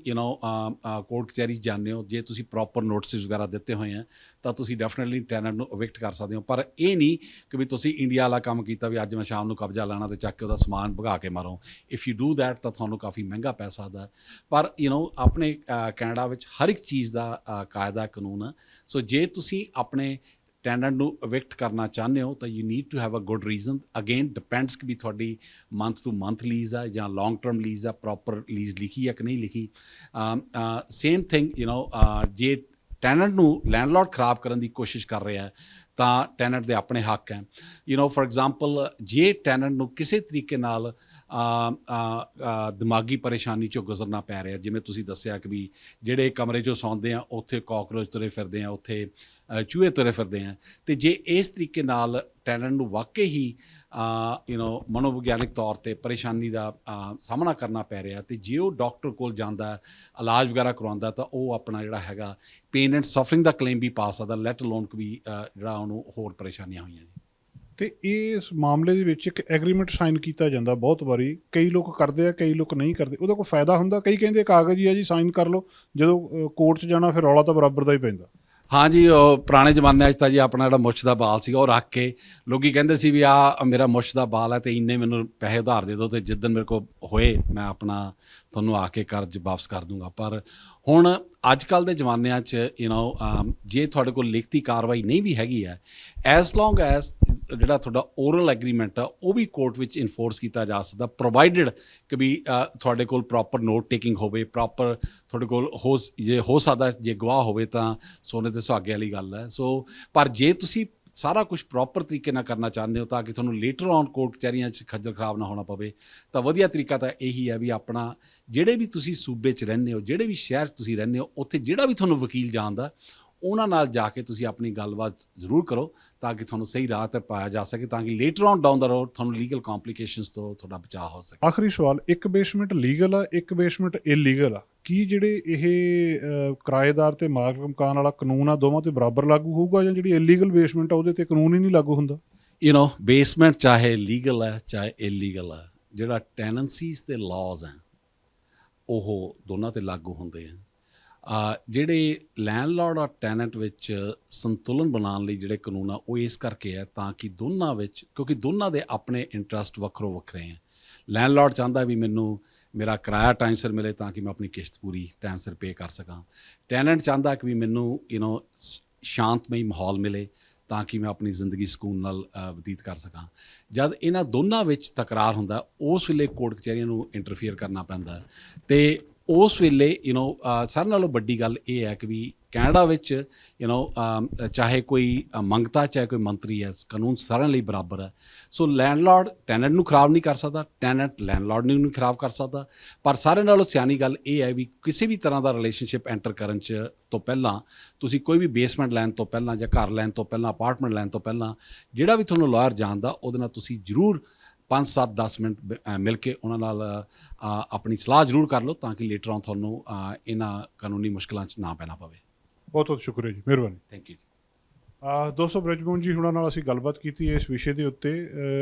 ਕੋਰਟ ਕਚਹਿਰੀ 'ਚ ਜਾਂਦੇ ਹੋ, ਜੇ ਤੁਸੀਂ ਪ੍ਰੋਪਰ ਨੋਟਿਸ ਵਗੈਰਾ ਦਿੱਤੇ ਹੋਏ ਆ, ਤਾਂ ਤੁਸੀਂ ਡੈਫੀਨੇਟਲੀ ਟੈਨੈਂਟ ਨੂੰ ਇਵਿਕਟ ਕਰ ਸਕਦੇ ਹੋ। ਪਰ ਇਹ ਨਹੀਂ ਕਿ ਵੀ ਤੁਸੀਂ ਇੰਡੀਆ ਵਾਲਾ ਕੰਮ ਕੀਤਾ ਵੀ ਅੱਜ ਮੈਂ ਸ਼ਾਮ ਨੂੰ ਕਬਜ਼ਾ ਲੈਣਾ ਅਤੇ ਚੱਕ ਕੇ ਉਹਦਾ ਸਮਾਨ ਭਗਾ ਕੇ ਮਾਰੋ। ਇਫ ਯੂ ਡੂ ਦੈਟ ਤਾਂ ਤੁਹਾਨੂੰ ਕਾਫੀ ਮਹਿੰਗਾ ਪੈ ਸਕਦਾ। ਪਰ ਆਪਣੇ ਕੈਨੇਡਾ ਵਿੱਚ ਹਰ ਇੱਕ ਚੀਜ਼ ਦਾ ਕਾਇਦਾ ਕਾਨੂੰਨ ਆ। ਸੋ ਜੇ ਤੁਸੀਂ ਆਪਣੇ ਟੈਨੈਂਟ ਨੂੰ ਇਵਿਕਟ ਕਰਨਾ ਚਾਹੁੰਦੇ ਹੋ ਤਾਂ you need to have a good reason. Again depends ਕਿ ਵੀ ਤੁਹਾਡੀ ਮੰਥ ਟੂ ਮੰਥ ਲੀਜ਼ ਆ ਜਾਂ ਲੌਂਗ ਟਰਮ ਲੀਜ਼ ਆ, ਪ੍ਰੋਪਰ ਲੀਜ਼ ਲਿਖੀ ਆ ਕਿ ਨਹੀਂ ਲਿਖੀ। ਸੇਮ ਥਿੰਗ ਜੇ ਟੈਨੈਂਟ ਨੂੰ ਲੈਂਡਲੋਰਡ ਖਰਾਬ ਕਰਨ ਦੀ ਕੋਸ਼ਿਸ਼ ਕਰ ਰਿਹਾ ਤਾਂ ਟੈਨੈਂਟ ਦੇ ਆਪਣੇ ਹੱਕ ਹੈ। ਫੋਰ ਐਗਜ਼ਾਮਪਲ, ਜੇ ਟੈਨੈਂਟ ਨੂੰ ਕਿਸੇ ਤਰੀਕੇ ਨਾਲ ਦਿਮਾਗੀ ਪਰੇਸ਼ਾਨੀ 'ਚੋਂ ਗੁਜ਼ਰਨਾ ਪੈ ਰਿਹਾ, ਜਿਵੇਂ ਤੁਸੀਂ ਦੱਸਿਆ ਕਿ ਵੀ ਜਿਹੜੇ ਕਮਰੇ 'ਚੋਂ ਸੌਂਦੇ ਆ ਉੱਥੇ ਕਾਕਰੋਚ ਤੁਰੇ ਫਿਰਦੇ ਆ, ਉੱਥੇ ਚੂਹੇ ਤੁਰੇ ਫਿਰਦੇ ਆ, ਅਤੇ ਜੇ ਇਸ ਤਰੀਕੇ ਨਾਲ ਟੈਨੈਂਟ ਨੂੰ ਵਾਕਈ ਹੀ ਮਨੋਵਿਗਿਆਨਿਕ ਤੌਰ 'ਤੇ ਪਰੇਸ਼ਾਨੀ ਦਾ ਸਾਹਮਣਾ ਕਰਨਾ ਪੈ ਰਿਹਾ, ਅਤੇ ਜੇ ਉਹ ਡਾਕਟਰ ਕੋਲ ਜਾਂਦਾ, ਇਲਾਜ ਵਗੈਰਾ ਕਰਵਾਉਂਦਾ, ਤਾਂ ਉਹ ਆਪਣਾ ਜਿਹੜਾ ਹੈਗਾ ਪੇਨ ਐਂਡ ਸਫਰਿੰਗ ਦਾ ਕਲੇਮ ਵੀ ਪਾ ਸਕਦਾ, ਲੈਟ ਅਲੋਨ ਕਿ ਵੀ ਜਿਹੜਾ ਉਹਨੂੰ ਹੋਰ ਪਰੇਸ਼ਾਨੀਆਂ ਹੋਈਆਂ ਜੀ। ਅਤੇ ਇਸ ਮਾਮਲੇ ਦੇ ਵਿੱਚ ਇੱਕ ਐਗਰੀਮੈਂਟ ਸਾਈਨ ਕੀਤਾ ਜਾਂਦਾ ਬਹੁਤ ਵਾਰੀ, ਕਈ ਲੋਕ ਕਰਦੇ ਆ, ਕਈ ਲੋਕ ਨਹੀਂ ਕਰਦੇ। ਉਹਦਾ ਕੋਈ ਫਾਇਦਾ ਹੁੰਦਾ? ਕਈ ਕਹਿੰਦੇ ਕਾਗਜ਼ ਹੀ ਆ ਜੀ, ਸਾਈਨ ਕਰ ਲਓ, ਜਦੋਂ ਕੋਰਟ 'ਚ ਜਾਣਾ ਫਿਰ ਰੌਲਾ ਤਾਂ ਬਰਾਬਰ ਦਾ ਹੀ ਪੈਂਦਾ। ਹਾਂਜੀ, ਉਹ ਪੁਰਾਣੇ ਜ਼ਮਾਨਿਆਂ 'ਚ ਤਾਂ ਜੀ ਆਪਣਾ ਜਿਹੜਾ ਮੁੱਛ ਦਾ ਬਾਲ ਸੀਗਾ ਉਹ ਰੱਖ ਕੇ ਲੋਕੀ ਕਹਿੰਦੇ ਸੀ ਵੀ ਆਹ ਮੇਰਾ ਮੁੱਛ ਦਾ ਬਾਲ ਹੈ ਅਤੇ ਇੰਨੇ ਮੈਨੂੰ ਪੈਸੇ ਉਧਾਰ ਦੇ ਦਿਓ ਅਤੇ ਜਿੱਦਣ ਮੇਰੇ ਕੋਲ ਹੋਏ ਮੈਂ ਆਪਣਾ ਤੁਹਾਨੂੰ ਆ ਕੇ ਕਰਜ਼ ਵਾਪਸ ਕਰ ਦੂੰਗਾ। ਪਰ ਹੁਣ ਅੱਜ ਕੱਲ੍ਹ ਦੇ ਜ਼ਮਾਨਿਆਂ 'ਚ ਜੇ ਤੁਹਾਡੇ ਕੋਲ ਲਿਖਤੀ ਕਾਰਵਾਈ ਨਹੀਂ ਵੀ ਹੈਗੀ ਹੈ, ਐਜ਼ ਲੌਂਗ ਐਜ਼ ਜਿਹੜਾ ਤੁਹਾਡਾ ਓਰਲ ਐਗਰੀਮੈਂਟ ਆ ਉਹ ਵੀ ਕੋਰਟ ਵਿੱਚ ਇਨਫੋਰਸ ਕੀਤਾ ਜਾ ਸਕਦਾ, ਪ੍ਰੋਵਾਈਡਡ ਕਿ ਵੀ ਤੁਹਾਡੇ ਕੋਲ ਪ੍ਰੋਪਰ ਨੋਟ ਟੇਕਿੰਗ ਹੋਵੇ, ਪ੍ਰੋਪਰ ਤੁਹਾਡੇ ਕੋਲ ਜੇ ਹੋ ਸਕਦਾ ਜੇ ਗਵਾਹ ਹੋਵੇ ਤਾਂ ਸੋਨੇ 'ਤੇ ਸੁਹਾਗੇ ਵਾਲੀ ਗੱਲ ਹੈ। ਸੋ ਪਰ ਜੇ ਤੁਸੀਂ ਸਾਰਾ ਕੁਛ ਪ੍ਰੋਪਰ ਤਰੀਕੇ ਨਾਲ ਕਰਨਾ ਚਾਹੁੰਦੇ ਹੋ ਤਾਂ ਕਿ ਤੁਹਾਨੂੰ ਲੇਟਰ ਔਨ ਕੋਰਟ ਕਚਹਿਰੀਆਂ 'ਚ ਖੱਜਲ ਖਰਾਬ ਨਾ ਹੋਣਾ ਪਵੇ, ਤਾਂ ਵਧੀਆ ਤਰੀਕਾ ਤਾਂ ਇਹੀ ਹੈ ਵੀ ਆਪਣਾ ਜਿਹੜੇ ਵੀ ਤੁਸੀਂ ਸੂਬੇ 'ਚ ਰਹਿੰਦੇ ਹੋ, ਜਿਹੜੇ ਵੀ ਸ਼ਹਿਰ 'ਚ ਤੁਸੀਂ ਰਹਿੰਦੇ ਹੋ, ਉੱਥੇ ਜਿਹੜਾ ਵੀ ਤੁਹਾਨੂੰ ਵਕੀਲ ਜਾਣਦਾ ਉਹਨਾਂ ਨਾਲ ਜਾ ਕੇ ਤੁਸੀਂ ਆਪਣੀ ਗੱਲਬਾਤ ਜ਼ਰੂਰ ਕਰੋ ਤਾਂ ਕਿ ਤੁਹਾਨੂੰ ਸਹੀ ਰਾਹ 'ਤੇ ਪਾਇਆ ਜਾ ਸਕੇ, ਤਾਂ ਕਿ later on down the road ਤੁਹਾਨੂੰ ਲੀਗਲ ਕੰਪਲੀਕੇਸ਼ਨਸ ਤੋਂ ਤੁਹਾਡਾ ਬਚਾਅ ਹੋ ਸਕੇ। ਆਖਰੀ ਸਵਾਲ, ਇੱਕ ਬੇਸਮੈਂਟ ਲੀਗਲ ਆ, ਇੱਕ ਬੇਸਮੈਂਟ ਇਲੀਗਲ ਆ, ਕੀ ਜਿਹੜੇ ਇਹ ਕਿਰਾਏਦਾਰ ਅਤੇ ਮਾਲਕ ਮਕਾਨ ਵਾਲਾ ਕਾਨੂੰਨ ਆ ਦੋਵਾਂ 'ਤੇ ਬਰਾਬਰ ਲਾਗੂ ਹੋਊਗਾ, ਜਾਂ ਜਿਹੜੀ ਇਲੀਗਲ ਬੇਸਮੈਂਟ ਆ ਉਹਦੇ 'ਤੇ ਕਾਨੂੰਨ ਹੀ ਨਹੀਂ ਲਾਗੂ ਹੁੰਦਾ? ਬੇਸਮੈਂਟ ਚਾਹੇ ਲੀਗਲ ਹੈ ਚਾਹੇ ਇਲੀਗਲ ਹੈ, ਜਿਹੜਾ ਟੈਨੈਂਸੀਜ਼ ਅਤੇ ਲਾਜ਼ ਹੈ ਉਹ ਦੋਨਾਂ 'ਤੇ ਲਾਗੂ ਹੁੰਦੇ ਆ। ਜਿਹੜੇ ਲੈਂਡਲੋਰਡ ਔਰ ਟੈਨੈਂਟ ਵਿੱਚ ਸੰਤੁਲਨ ਬਣਾਉਣ ਲਈ ਜਿਹੜੇ ਕਾਨੂੰਨ ਆ ਉਹ ਇਸ ਕਰਕੇ ਹੈ ਤਾਂ ਕਿ ਦੋਨਾਂ ਵਿੱਚ, ਕਿਉਂਕਿ ਦੋਨਾਂ ਦੇ ਆਪਣੇ ਇੰਟਰਸਟ ਵੱਖਰੇ ਹੈ। ਲੈਂਡਲੋਰਡ ਚਾਹੁੰਦਾ ਵੀ ਮੇਰਾ ਕਿਰਾਇਆ ਟਾਈਮ ਸਿਰ ਮਿਲੇ ਤਾਂ ਕਿ ਮੈਂ ਆਪਣੀ ਕਿਸ਼ਤ ਪੂਰੀ ਟਾਈਮ ਸਿਰ ਪੇ ਕਰ ਸਕਾਂ। ਟੈਨੈਂਟ ਚਾਹੁੰਦਾ ਕਿ ਵੀ ਮੈਨੂੰ ਸ਼ਾਂਤਮਈ ਮਾਹੌਲ ਮਿਲੇ ਤਾਂ ਕਿ ਮੈਂ ਆਪਣੀ ਜ਼ਿੰਦਗੀ ਸਕੂਨ ਨਾਲ ਬਤੀਤ ਕਰ ਸਕਾਂ। ਜਦ ਇਹਨਾਂ ਦੋਨਾਂ ਵਿੱਚ ਤਕਰਾਰ ਹੁੰਦਾ, ਉਸ ਵੇਲੇ ਕੋਰਟ ਕਚਹਿਰੀਆਂ ਨੂੰ ਇੰਟਰਫੀਅਰ ਕਰਨਾ ਪੈਂਦਾ। ਅਤੇ ਉਸ ਵੇਲੇ ਸਾਰਿਆਂ ਨਾਲੋਂ ਵੱਡੀ ਗੱਲ ਇਹ ਹੈ ਕਿ ਵੀ ਕੈਨੇਡਾ ਵਿੱਚ ਚਾਹੇ ਕੋਈ ਮੰਗਤਾ ਚਾਹੇ ਕੋਈ ਮੰਤਰੀ ਹੈ, ਕਾਨੂੰਨ ਸਾਰਿਆਂ ਲਈ ਬਰਾਬਰ ਹੈ। ਸੋ ਲੈਂਡਲਾਰਡ ਟੈਨੈਂਟ ਨੂੰ ਖਰਾਬ ਨਹੀਂ ਕਰ ਸਕਦਾ, ਟੈਨੈਂਟ ਲੈਂਡਲਾਰਡ ਨੂੰ ਨਹੀਂ ਖਰਾਬ ਕਰ ਸਕਦਾ। ਪਰ ਸਾਰਿਆਂ ਨਾਲੋਂ ਸਿਆਣੀ ਗੱਲ ਇਹ ਹੈ ਵੀ ਕਿਸੇ ਵੀ ਤਰ੍ਹਾਂ ਦਾ ਰਿਲੇਸ਼ਨਸ਼ਿਪ ਐਂਟਰ ਕਰਨ ਤੋਂ ਪਹਿਲਾਂ ਤੁਸੀਂ ਕੋਈ ਵੀ ਬੇਸਮੈਂਟ ਲੈਣ ਤੋਂ ਪਹਿਲਾਂ ਜਾਂ ਘਰ ਲੈਣ ਤੋਂ ਪਹਿਲਾਂ, ਅਪਾਰਟਮੈਂਟ ਲੈਣ ਤੋਂ ਪਹਿਲਾਂ ਜਿਹੜਾ ਵੀ ਤੁਹਾਨੂੰ ਲਾਇਰ ਜਾਣਦਾ ਉਹਦੇ ਨਾਲ ਤੁਸੀਂ ਜ਼ਰੂਰ 5 7 10 ਮਿੰਟ ਮਿਲ ਕੇ ਉਹਨਾਂ ਨਾਲ ਆਪਣੀ ਸਲਾਹ ਜ਼ਰੂਰ ਕਰ ਲਓ ਤਾਂ ਕਿ ਲੇਟਰ ਔਨ ਤੁਹਾਨੂੰ ਇਹਨਾਂ ਕਾਨੂੰਨੀ ਮੁਸ਼ਕਲਾਂ 'ਚ ਨਾ ਪੈਣਾ ਪਵੇ। ਬਹੁਤ ਬਹੁਤ ਸ਼ੁਕਰੀਆ ਜੀ, ਮਿਹਰਬਾਨੀ। ਥੈਂਕ ਯੂ ਜੀ। ਦੋਸਤੋ, ਬ੍ਰਿਜਮੋਹਨ ਜੀ ਹੁਣਾਂ ਨਾਲ ਅਸੀਂ ਗੱਲਬਾਤ ਕੀਤੀ ਇਸ ਵਿਸ਼ੇ ਦੇ ਉੱਤੇ।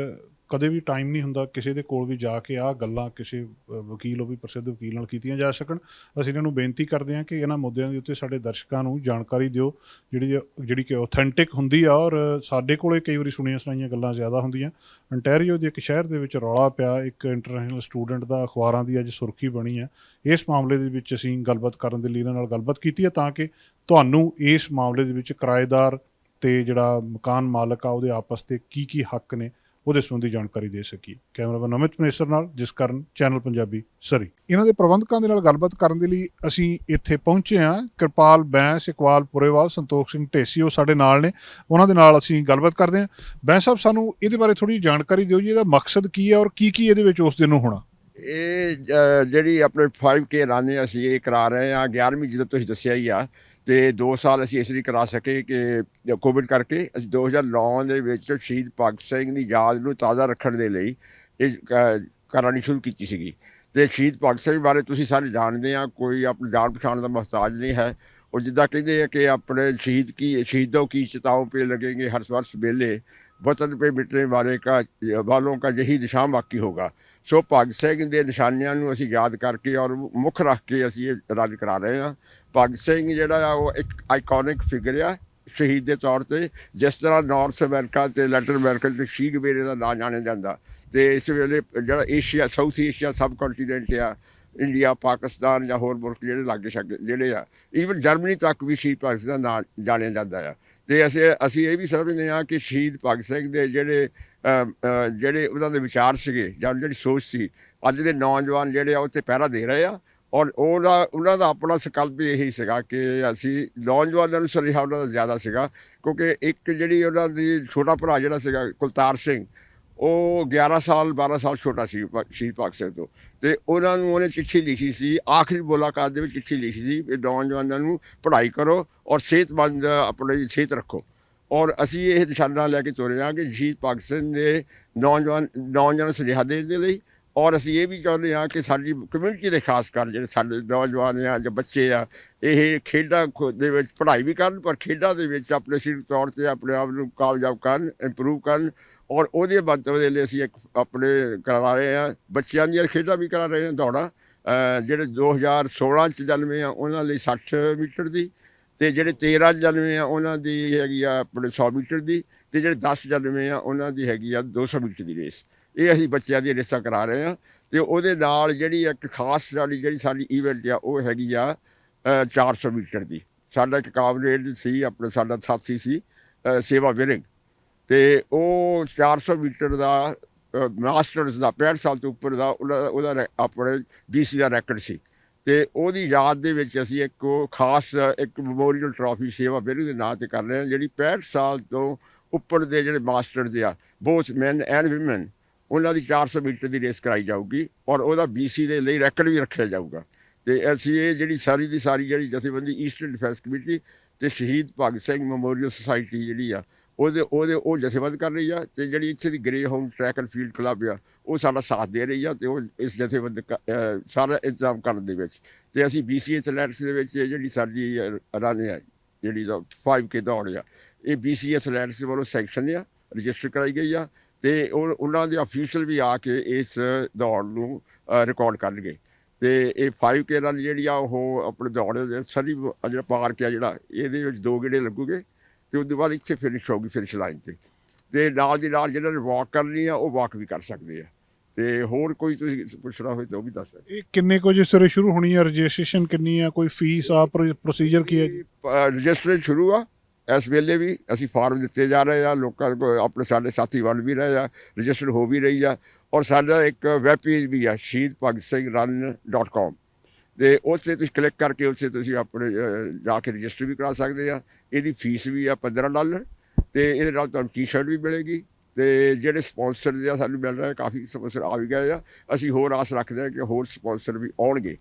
ਕਦੇ ਵੀ ਟਾਈਮ ਨਹੀਂ ਹੁੰਦਾ ਕਿਸੇ ਦੇ ਕੋਲ ਵੀ ਜਾ ਕੇ ਆਹ ਗੱਲਾਂ ਕਿਸੇ ਵਕੀਲ, ਉਹ ਵੀ ਪ੍ਰਸਿੱਧ ਵਕੀਲ ਨਾਲ ਕੀਤੀਆਂ ਜਾ ਸਕਣ। ਅਸੀਂ ਇਹਨਾਂ ਨੂੰ ਬੇਨਤੀ ਕਰਦੇ ਹਾਂ ਕਿ ਇਹਨਾਂ ਮੁੱਦਿਆਂ ਦੇ ਉੱਤੇ ਸਾਡੇ ਦਰਸ਼ਕਾਂ ਨੂੰ ਜਾਣਕਾਰੀ ਦਿਓ ਜਿਹੜੀ ਕਿ ਆਥੈਂਟਿਕ ਹੁੰਦੀ ਆ। ਔਰ ਸਾਡੇ ਕੋਲੇ ਕਈ ਵਾਰੀ ਸੁਣੀਆਂ ਸੁਣਾਈਆਂ ਗੱਲਾਂ ਜ਼ਿਆਦਾ ਹੁੰਦੀਆਂ। ਅੰਟੈਰੀਓ ਦੇ ਇੱਕ ਸ਼ਹਿਰ ਦੇ ਵਿੱਚ ਰੌਲਾ ਪਿਆ, ਇੱਕ ਇੰਟਰਨੈਸ਼ਨਲ ਸਟੂਡੈਂਟ ਦਾ ਅਖਬਾਰਾਂ ਦੀ ਅੱਜ ਸੁਰਖੀ ਬਣੀ ਹੈ। ਇਸ ਮਾਮਲੇ ਦੇ ਵਿੱਚ ਅਸੀਂ ਗੱਲਬਾਤ ਕਰਨ ਦੇ ਲਈ ਇਹਨਾਂ ਨਾਲ ਗੱਲਬਾਤ ਕੀਤੀ ਹੈ ਤਾਂ ਕਿ ਤੁਹਾਨੂੰ ਇਸ ਮਾਮਲੇ ਦੇ ਵਿੱਚ ਕਿਰਾਏਦਾਰ ਅਤੇ ਜਿਹੜਾ ਮਕਾਨ ਮਾਲਕ ਆ ਉਹਦੇ ਆਪਸ 'ਤੇ ਕੀ ਹੱਕ ਨੇ ਉਹਦੇ ਸੰਬੰਧੀ ਜਾਣਕਾਰੀ ਦੇ ਸਕੀਏ। ਕੈਮਰਾਮੈਨ ਅਮਿਤ ਮਨੇਸਰ ਨਾਲ ਜਸਕਰਨ, ਚੈਨਲ ਪੰਜਾਬੀ, ਸਰੀ। ਇਹਨਾਂ ਦੇ ਪ੍ਰਬੰਧਕਾਂ ਦੇ ਨਾਲ ਗੱਲਬਾਤ ਕਰਨ ਦੇ ਲਈ ਅਸੀਂ ਇੱਥੇ ਪਹੁੰਚੇ ਹਾਂ। ਕਿਰਪਾਲ ਬੈਂਸ, ਇਕਬਾਲ ਪੁਰੇਵਾਲ, ਸੰਤੋਖ ਸਿੰਘ ਢੇਸੀ ਉਹ ਸਾਡੇ ਨਾਲ ਨੇ, ਉਹਨਾਂ ਦੇ ਨਾਲ ਅਸੀਂ ਗੱਲਬਾਤ ਕਰਦੇ ਹਾਂ। ਬੈਂਸ ਸਾਹਿਬ, ਸਾਨੂੰ ਇਹਦੇ ਬਾਰੇ ਥੋੜ੍ਹੀ ਜਾਣਕਾਰੀ ਦਿਓ ਜੀ, ਇਹਦਾ ਮਕਸਦ ਕੀ ਹੈ ਔਰ ਕੀ ਇਹਦੇ ਵਿੱਚ ਉਸ ਦਿਨ ਨੂੰ ਹੋਣਾ? ਇਹ ਜਿਹੜੀ ਆਪਣੇ 5K ਰਨ ਅਸੀਂ ਇਹ ਕਰਾ ਰਹੇ ਹਾਂ 11ਵੀਂ, ਜਦੋਂ ਤੁਸੀਂ ਦੱਸਿਆ ਹੀ ਆ। ਅਤੇ 2 ਸਾਲ ਅਸੀਂ ਇਸ ਲਈ ਕਰਾ ਸਕੇ ਕਿ ਕੋਵਿਡ ਕਰਕੇ ਅਸੀਂ 2009 ਦੇ ਵਿੱਚ ਸ਼ਹੀਦ ਭਗਤ ਸਿੰਘ ਦੀ ਯਾਦ ਨੂੰ ਤਾਜ਼ਾ ਰੱਖਣ ਦੇ ਲਈ ਇਹ ਕਰਾਉਣੀ ਸ਼ੁਰੂ ਕੀਤੀ ਸੀਗੀ। ਅਤੇ ਸ਼ਹੀਦ ਭਗਤ ਸਿੰਘ ਬਾਰੇ ਤੁਸੀਂ ਸਾਰੇ ਜਾਣਦੇ ਆ, ਕੋਈ ਆਪਣੀ ਜਾਣ ਪਛਾਣ ਦਾ ਮੁਹਤਾਜ ਨਹੀਂ ਹੈ। ਉਹ ਜਿੱਦਾਂ ਕਹਿੰਦੇ ਆ ਕਿ ਆਪਣੇ ਸ਼ਹੀदों की चिताओं पे लगेंगे हर वर्ष बेले, वतन पे मिटने वालों का यही निशान बाकी होगा। ਸੋ ਭਗਤ ਸਿੰਘ ਦੇ ਨਿਸ਼ਾਨਿਆਂ ਨੂੰ ਅਸੀਂ ਯਾਦ ਕਰਕੇ ਔਰ ਮੁੱਖ ਰੱਖ ਕੇ ਅਸੀਂ ਇਹ ਰਨ ਕਰਾ ਰਹੇ ਹਾਂ। ਭਗਤ ਸਿੰਘ ਜਿਹੜਾ ਆ ਉਹ ਇੱਕ ਆਈਕੋਨਿਕ ਫਿਗਰ ਆ ਸ਼ਹੀਦ ਦੇ ਤੌਰ 'ਤੇ, ਜਿਸ ਤਰ੍ਹਾਂ ਨਾਰਥ ਅਮਰੀਕਾ ਅਤੇ ਲੈਟਿਨ ਅਮਰੀਕਾ 'ਚ ਸ਼ੀ ਗਵੇਰੇ ਦਾ ਨਾਂ ਜਾਣਿਆ ਜਾਂਦਾ। ਅਤੇ ਇਸ ਵੇਲੇ ਜਿਹੜਾ ਏਸ਼ੀਆ, ਸਾਊਥ ਏਸ਼ੀਆ ਸਬ ਕੰਟੀਨੈਂਟ ਆ, ਇੰਡੀਆ, ਪਾਕਿਸਤਾਨ ਜਾਂ ਹੋਰ ਮੁਲਕ ਜਿਹੜੇ ਲਾਗੇ ਛਾਗੇ ਜਿਹੜੇ ਆ, ਈਵਨ ਜਰਮਨੀ ਤੱਕ ਵੀ ਸ਼ਹੀਦ ਭਗਤ ਸਿੰਘ ਦਾ ਨਾਂ ਜਾਣਿਆ ਜਾਂਦਾ ਆ। ਅਤੇ ਅਸੀਂ ਇਹ ਵੀ ਸਮਝਦੇ ਹਾਂ ਕਿ ਸ਼ਹੀਦ ਭਗਤ ਸਿੰਘ ਦੇ ਜਿਹੜੇ ਉਹਨਾਂ ਦੇ ਵਿਚਾਰ ਸੀਗੇ ਜਾਂ ਜਿਹੜੀ ਸੋਚ ਸੀ, ਅੱਜ ਦੇ ਨੌਜਵਾਨ ਜਿਹੜੇ ਆ ਉਹ 'ਤੇ ਪਹਿਰਾ ਦੇ ਰਹੇ ਆ। ਔਰ ਉਹਨਾਂ ਦਾ ਆਪਣਾ ਸੰਕਲਪ ਵੀ ਇਹੀ ਸੀਗਾ ਕਿ ਅਸੀਂ ਨੌਜਵਾਨਾਂ ਨੂੰ ਸੁਨੇਹਾ ਉਹਨਾਂ ਦਾ ਜ਼ਿਆਦਾ ਸੀਗਾ, ਕਿਉਂਕਿ ਇੱਕ ਜਿਹੜੀ ਉਹਨਾਂ ਦੀ ਛੋਟਾ ਭਰਾ ਜਿਹੜਾ ਸੀਗਾ ਕੁਲਤਾਰ ਸਿੰਘ, ਉਹ 11 ਸਾਲ 12 ਸਾਲ ਛੋਟਾ ਸੀ ਸ਼ਹੀਦ ਭਗਤ ਸਿੰਘ ਤੋਂ। ਅਤੇ ਉਹਨਾਂ ਨੂੰ ਉਹਨੇ ਚਿੱਠੀ ਲਿਖੀ ਸੀ, ਆਖਰੀ ਮੁਲਾਕਾਤ ਦੇ ਵਿੱਚ ਚਿੱਠੀ ਲਿਖੀ ਸੀ ਕਿ ਨੌਜਵਾਨਾਂ ਨੂੰ ਪੜ੍ਹਾਈ ਕਰੋ ਔਰ ਸਿਹਤਮੰਦ ਆਪਣੀ ਸਿਹਤ ਰੱਖੋ। ਔਰ ਅਸੀਂ ਇਹ ਨਿਸ਼ਾਨਾ ਲੈ ਕੇ ਤੁਰੇ ਹਾਂ ਕਿ ਸ਼ਹੀਦ ਭਗਤ ਸਿੰਘ ਦੇ ਨੌਜਵਾਨ ਸੁਨੇਹਾ ਦੇਣ ਦੇ ਲਈ। ਔਰ ਅਸੀਂ ਇਹ ਵੀ ਚਾਹੁੰਦੇ ਹਾਂ ਕਿ ਸਾਡੀ ਕਮਿਊਨਿਟੀ ਦੇ ਖਾਸ ਕਰ ਜਿਹੜੇ ਸਾਡੇ ਨੌਜਵਾਨ ਆ ਜਾਂ ਬੱਚੇ ਆ, ਇਹ ਖੇਡਾਂ ਦੇ ਵਿੱਚ ਪੜ੍ਹਾਈ ਵੀ ਕਰਨ, ਪਰ ਖੇਡਾਂ ਦੇ ਵਿੱਚ ਆਪਣੇ ਸਰੀਰਕ ਤੌਰ 'ਤੇ ਆਪਣੇ ਆਪ ਨੂੰ ਕਾਮਯਾਬ ਕਰਨ, ਇੰਪਰੂਵ ਕਰਨ। ਔਰ ਉਹਦੇ ਮੰਤਵ ਦੇ ਲਈ ਅਸੀਂ ਇੱਕ ਆਪਣੇ ਕਰਾ ਰਹੇ ਹਾਂ, ਬੱਚਿਆਂ ਦੀਆਂ ਖੇਡਾਂ ਵੀ ਕਰਾ ਰਹੇ ਹਾਂ, ਦੌੜਾਂ। ਜਿਹੜੇ 2016 'ਚ ਜਨਮੇ ਆ ਉਹਨਾਂ ਲਈ 60 ਮੀਟਰ ਦੀ, ਅਤੇ ਜਿਹੜੇ 13 ਜਨਮੇ ਆ ਉਹਨਾਂ ਦੀ ਹੈਗੀ ਆ ਆਪਣੇ 100 ਮੀਟਰ ਦੀ, ਅਤੇ ਜਿਹੜੇ 10 ਜਨਮੇ ਆ ਉਹਨਾਂ ਦੀ ਹੈਗੀ ਆ 200 ਮੀਟਰ ਦੀ ਰੇਸ। ਇਹ ਅਸੀਂ ਬੱਚਿਆਂ ਦੀਆਂ ਰੇਸਾਂ ਕਰਾ ਰਹੇ ਹਾਂ। ਅਤੇ ਉਹਦੇ ਨਾਲ ਜਿਹੜੀ ਇੱਕ ਖਾਸ ਜਿਹੜੀ ਸਾਡੀ ਈਵੈਂਟ ਆ ਉਹ ਹੈਗੀ ਆ 400 ਮੀਟਰ ਦੀ। ਸਾਡਾ ਇੱਕ ਕਾਮਰੇਡ ਸੀ, ਆਪਣਾ ਸਾਡਾ ਸਾਥੀ ਸੀ ਸੇਵਾ ਵਿਰਿੰਗ, ਅਤੇ ਉਹ 400 ਮੀਟਰ ਦਾ ਮਾਸਟਰਸ ਦਾ 65 ਸਾਲ ਤੋਂ ਉੱਪਰ ਦਾ ਉਹਦਾ ਆਪਣੇ BC ਦਾ ਰੈਕਡ ਸੀ। ਅਤੇ ਉਹਦੀ ਯਾਦ ਦੇ ਵਿੱਚ ਅਸੀਂ ਇੱਕ ਖਾਸ ਇੱਕ ਮੈਮੋਰੀਅਲ ਟਰੋਫੀ ਸੇਵਾ ਵਿਰਿੰਗ ਦੇ ਨਾਂ 'ਤੇ ਕਰ ਰਹੇ ਹਾਂ, ਜਿਹੜੀ 65 ਸਾਲ ਤੋਂ ਉੱਪਰ ਦੇ ਜਿਹੜੇ ਮਾਸਟਰਸ ਆ, ਬੋਥ ਮੈਨ ਐਂਡ ਵੀਮੈਨ, ਉਹਨਾਂ ਦੀ 400 ਮੀਟਰ ਦੀ ਰੇਸ ਕਰਾਈ ਜਾਊਗੀ ਔਰ ਉਹਦਾ BC ਦੇ ਲਈ ਰੈਕਡ ਵੀ ਰੱਖਿਆ ਜਾਊਗਾ। ਅਤੇ ਅਸੀਂ ਇਹ ਜਿਹੜੀ ਸਾਰੀ ਦੀ ਸਾਰੀ ਜਿਹੜੀ ਜਥੇਬੰਦੀ ਈਸਟਰਨ ਡਿਫੈਂਸ ਕਮੇਟੀ ਅਤੇ ਸ਼ਹੀਦ ਭਗਤ ਸਿੰਘ ਮੈਮੋਰੀਅਲ ਸੁਸਾਇਟੀ ਜਿਹੜੀ ਆ ਉਹ ਜਥੇਬੰਦ ਕਰ ਰਹੀ ਆ। ਅਤੇ ਜਿਹੜੀ ਇੱਥੇ ਦੀ grey home track and field club ਆ ਉਹ ਸਾਡਾ ਸਾਥ ਦੇ ਰਹੀ ਆ, ਅਤੇ ਉਹ ਇਸ ਜਥੇਬੰਦ ਸਾਰਾ ਇੰਤਜ਼ਾਮ ਕਰਨ ਦੇ ਵਿੱਚ। ਅਤੇ ਅਸੀਂ BC ਐਥਲੈਟਿਕਸ ਦੇ ਵਿੱਚ ਜਿਹੜੀ ਸਾਡੀ ਰਨ ਆ, ਜਿਹੜੀ 5K ਦੌੜ ਆ, ਇਹ BC ਐਥਲੈਟਿਕਸ ਵੱਲੋਂ ਸੈਂਕਸ਼ਨ ਆ, ਰਜਿਸਟਰ ਕਰਾਈ ਗਈ ਆ। ਅਤੇ ਉਹਨਾਂ ਦੇ ਅਫੀਸ਼ੀਅਲ ਵੀ ਆ ਕੇ ਇਸ ਦੌੜ ਨੂੰ ਰਿਕਾਰਡ ਕਰਨਗੇ। ਅਤੇ ਇਹ 5K ਰਨ ਜਿਹੜੀ ਆ ਉਹ ਆਪਣੇ ਦੌੜ ਸਰੀ ਜਿਹੜਾ ਪਾਰਕ ਆ ਜਿਹੜਾ, ਇਹਦੇ ਵਿੱਚ 2 ਗੇੜੇ ਲੱਗੂਗੇ ਅਤੇ ਉਸ ਤੋਂ ਬਾਅਦ ਇੱਥੇ ਫਿਨਿਸ਼ ਹੋਊਗੀ ਫਿਨਿਸ਼ ਲਾਈਨ 'ਤੇ। ਅਤੇ ਨਾਲ ਦੀ ਨਾਲ ਜਿਹਨਾਂ ਨੇ ਵਾਕ ਕਰਨੀ ਆ ਉਹ ਵਾਕ ਵੀ ਕਰ ਸਕਦੇ ਆ। ਤੇ ਹੋਰ ਕੋਈ ਤੁਸੀਂ ਪੁੱਛਣਾ ਹੋਵੇ ਤਾਂ ਉਹ ਵੀ ਦੱਸ ਸਕਦੇ। ਇਹ ਕਿੰਨੇ ਕੁ ਵਜੇ ਸਵੇਰੇ ਸ਼ੁਰੂ ਹੋਣੀ ਹੈ? ਰਜਿਸਟ੍ਰੇਸ਼ਨ ਕਿੰਨੀ ਆ? ਕੋਈ ਫੀਸ ਆ? ਪ੍ਰੋਸੀਜਰ ਕੀ ਹੈ ਜੀ? ਰਜਿਸਟ੍ਰੇਸ਼ਨ ਸ਼ੁਰੂ ਆ ਇਸ ਵੇਲੇ ਵੀ ਅਸੀਂ ਫਾਰਮ ਦਿੱਤੇ ਜਾ ਰਹੇ ਆ ਲੋਕਾਂ ਕੋਲ, ਆਪਣੇ ਸਾਡੇ ਸਾਥੀ ਬਣ ਵੀ ਰਹੇ ਆ, ਰਜਿਸਟਰ ਹੋ ਵੀ ਰਹੀ ਆ। ਔਰ ਸਾਡਾ ਇੱਕ ਵੈਬ ਪੇਜ ਵੀ ਆ shahidbhagat.com ਤੇ ਉੱਥੇ ਤੁਸੀਂ ਕਲਿੱਕ ਕਰਕੇ ਉੱਥੇ ਤੁਸੀਂ ਆਪਣੇ ਜਾ ਕੇ ਰਜਿਸਟਰ ਵੀ ਕਰਾ ਸਕਦੇ ਆ। ਇਹਦੀ ਫੀਸ ਵੀ ਆ $15 ਤੇ ਇਹਦੇ ਨਾਲ ਤੁਹਾਨੂੰ ਟੀ-ਸ਼ਰਟ ਵੀ ਮਿਲੇਗੀ। ਤੇ ਜਿਹੜੇ ਸਪਾਂਸਰ ਆ ਸਾਨੂੰ ਮਿਲ ਰਹੇ, ਕਾਫੀ ਸਪਾਂਸਰ ਆ ਵੀ ਗਏ ਆ। ਅਸੀਂ ਹੋਰ ਆਸ ਰੱਖਦੇ ਹਾਂ ਕਿ ਹੋਰ ਸਪਾਂਸਰ ਵੀ ਆਉਣਗੇ।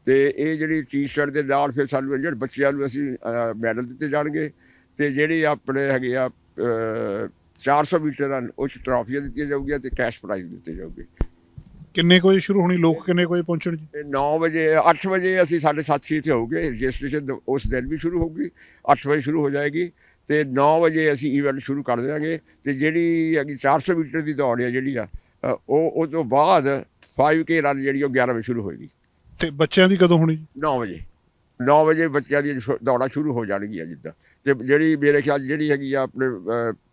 ਤੇ ਇਹ ਜਿਹੜੀ ਟੀ-ਸ਼ਰਟ ਦੇ ਨਾਲ ਫਿਰ ਸਾਨੂੰ ਜਿਹੜੇ ਬੱਚਿਆਂ ਨੂੰ ਅਸੀਂ ਮੈਡਲ ਦਿੱਤੇ ਜਾਣਗੇ ਤੇ ਜਿਹੜੇ ਆਪਣੇ ਹੈਗੇ ਆ 400 ਮੀਟਰ ਰਨ ਉਹ 'ਚ ਟਰਾਫੀਆਂ ਦਿੱਤੀਆਂ ਜਾਊਗੀਆਂ ਤੇ ਕੈਸ਼ ਪ੍ਰਾਈਜ਼ ਦਿੱਤੇ ਜਾਊਗੇ। ਕਿੰਨੇ ਕੁ ਵਜੇ ਸ਼ੁਰੂ ਹੋਣੀ? ਲੋਕ ਕਿੰਨੇ ਕੁ ਵਜੇ ਪਹੁੰਚਣ ਜੀ? 9 ਵਜੇ 8 ਵਜੇ ਅਸੀਂ ਸਾਡੇ ਸਾਥੀ ਇੱਥੇ ਹੋਊਗੇ। ਰਜਿਸਟ੍ਰੇਸ਼ਨ ਉਸ ਦਿਨ ਵੀ ਸ਼ੁਰੂ ਹੋਊਗੀ, 8 ਵਜੇ ਸ਼ੁਰੂ ਹੋ ਜਾਏਗੀ ਤੇ 9 ਵਜੇ ਅਸੀਂ ਈਵੈਂਟ ਸ਼ੁਰੂ ਕਰ ਦਿਆਂਗੇ। ਤੇ ਜਿਹੜੀ ਹੈਗੀ 400 ਮੀਟਰ ਦੀ ਦੌੜ ਆ ਜਿਹੜੀ ਆ ਉਹ ਤੋਂ ਬਾਅਦ 5K ਰਨ ਜਿਹੜੀ ਉਹ 11 ਵਜੇ ਸ਼ੁਰੂ ਹੋਏਗੀ। ਤੇ ਬੱਚਿਆਂ ਦੀ ਕਦੋਂ ਹੋਣੀ ਜੀ? 9 ਵਜੇ ਬੱਚਿਆਂ ਦੀਆਂ ਦੌੜਾਂ ਸ਼ੁਰੂ ਹੋ ਜਾਣਗੀਆਂ ਜਿੱਦਾਂ। ਤੇ ਜਿਹੜੀ ਮੇਰੇ ਖਿਆਲ ਜਿਹੜੀ ਹੈਗੀ ਆ ਆਪਣੇ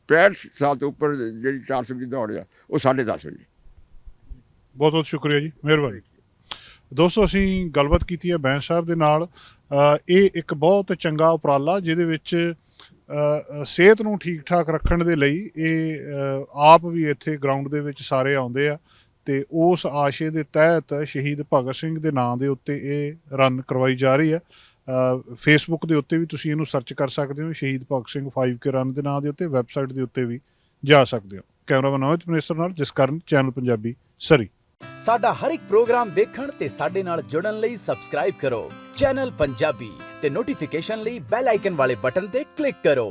65 ਸਾਲ ਤੋਂ ਉੱਪਰ ਜਿਹੜੀ 400 ਦੀ ਦੌੜ ਆ ਉਹ 10:30 ਵਜੇ। ਬਹੁਤ ਬਹੁਤ ਸ਼ੁਕਰੀਆ ਜੀ, ਮਿਹਰਬਾਨੀ। ਦੋਸਤੋ, ਅਸੀਂ ਗੱਲਬਾਤ ਕੀਤੀ ਹੈ ਬੈਂਸ ਸਾਹਿਬ ਦੇ ਨਾਲ। ਇਹ ਇੱਕ ਬਹੁਤ ਚੰਗਾ ਉਪਰਾਲਾ ਜਿਹਦੇ ਵਿੱਚ ਸਿਹਤ ਨੂੰ ਠੀਕ ਠਾਕ ਰੱਖਣ ਦੇ ਲਈ ਇਹ ਆਪ ਵੀ ਇੱਥੇ ਗਰਾਊਂਡ ਦੇ ਵਿੱਚ ਸਾਰੇ ਆਉਂਦੇ ਆ ਤੇ ਉਸ ਆਸ਼ੇ ਦੇ ਤਹਿਤ ਸ਼ਹੀਦ ਭਗਤ ਸਿੰਘ ਦੇ ਨਾਂ ਦੇ ਉੱਤੇ ਇਹ ਰਨ ਕਰਵਾਈ ਜਾ ਰਹੀ ਹੈ। ਫੇਸਬੁੱਕ ਦੇ ਉੱਤੇ ਵੀ ਤੁਸੀਂ ਇਹਨੂੰ ਸਰਚ ਕਰ ਸਕਦੇ ਹੋ, ਸ਼ਹੀਦ ਭਗਤ ਸਿੰਘ 5K ਰਨ ਦੇ ਨਾਂ ਦੇ ਉੱਤੇ। ਵੈਬਸਾਈਟ ਦੇ ਉੱਤੇ ਵੀ ਜਾ ਸਕਦੇ ਹੋ। ਕੈਮਰਾਮੈਨ ਅਮਿਤ ਮਨੇਸਰ ਨਾਲ ਜਸਕਰਨ, ਚੈਨਲ ਪੰਜਾਬੀ, ਸਰੀ। ਸਾਡਾ ਹਰ ਇੱਕ ਪ੍ਰੋਗਰਾਮ ਦੇਖਣ ਤੇ ਸਾਡੇ ਨਾਲ ਜੁੜਨ ਲਈ ਸਬਸਕ੍ਰਾਈਬ ਕਰੋ ਚੈਨਲ ਪੰਜਾਬੀ ਤੇ ਨੋਟੀਫਿਕੇਸ਼ਨ ਲਈ ਬੈਲ ਆਈਕਨ ਵਾਲੇ ਬਟਨ ਤੇ ਕਲਿੱਕ ਕਰੋ।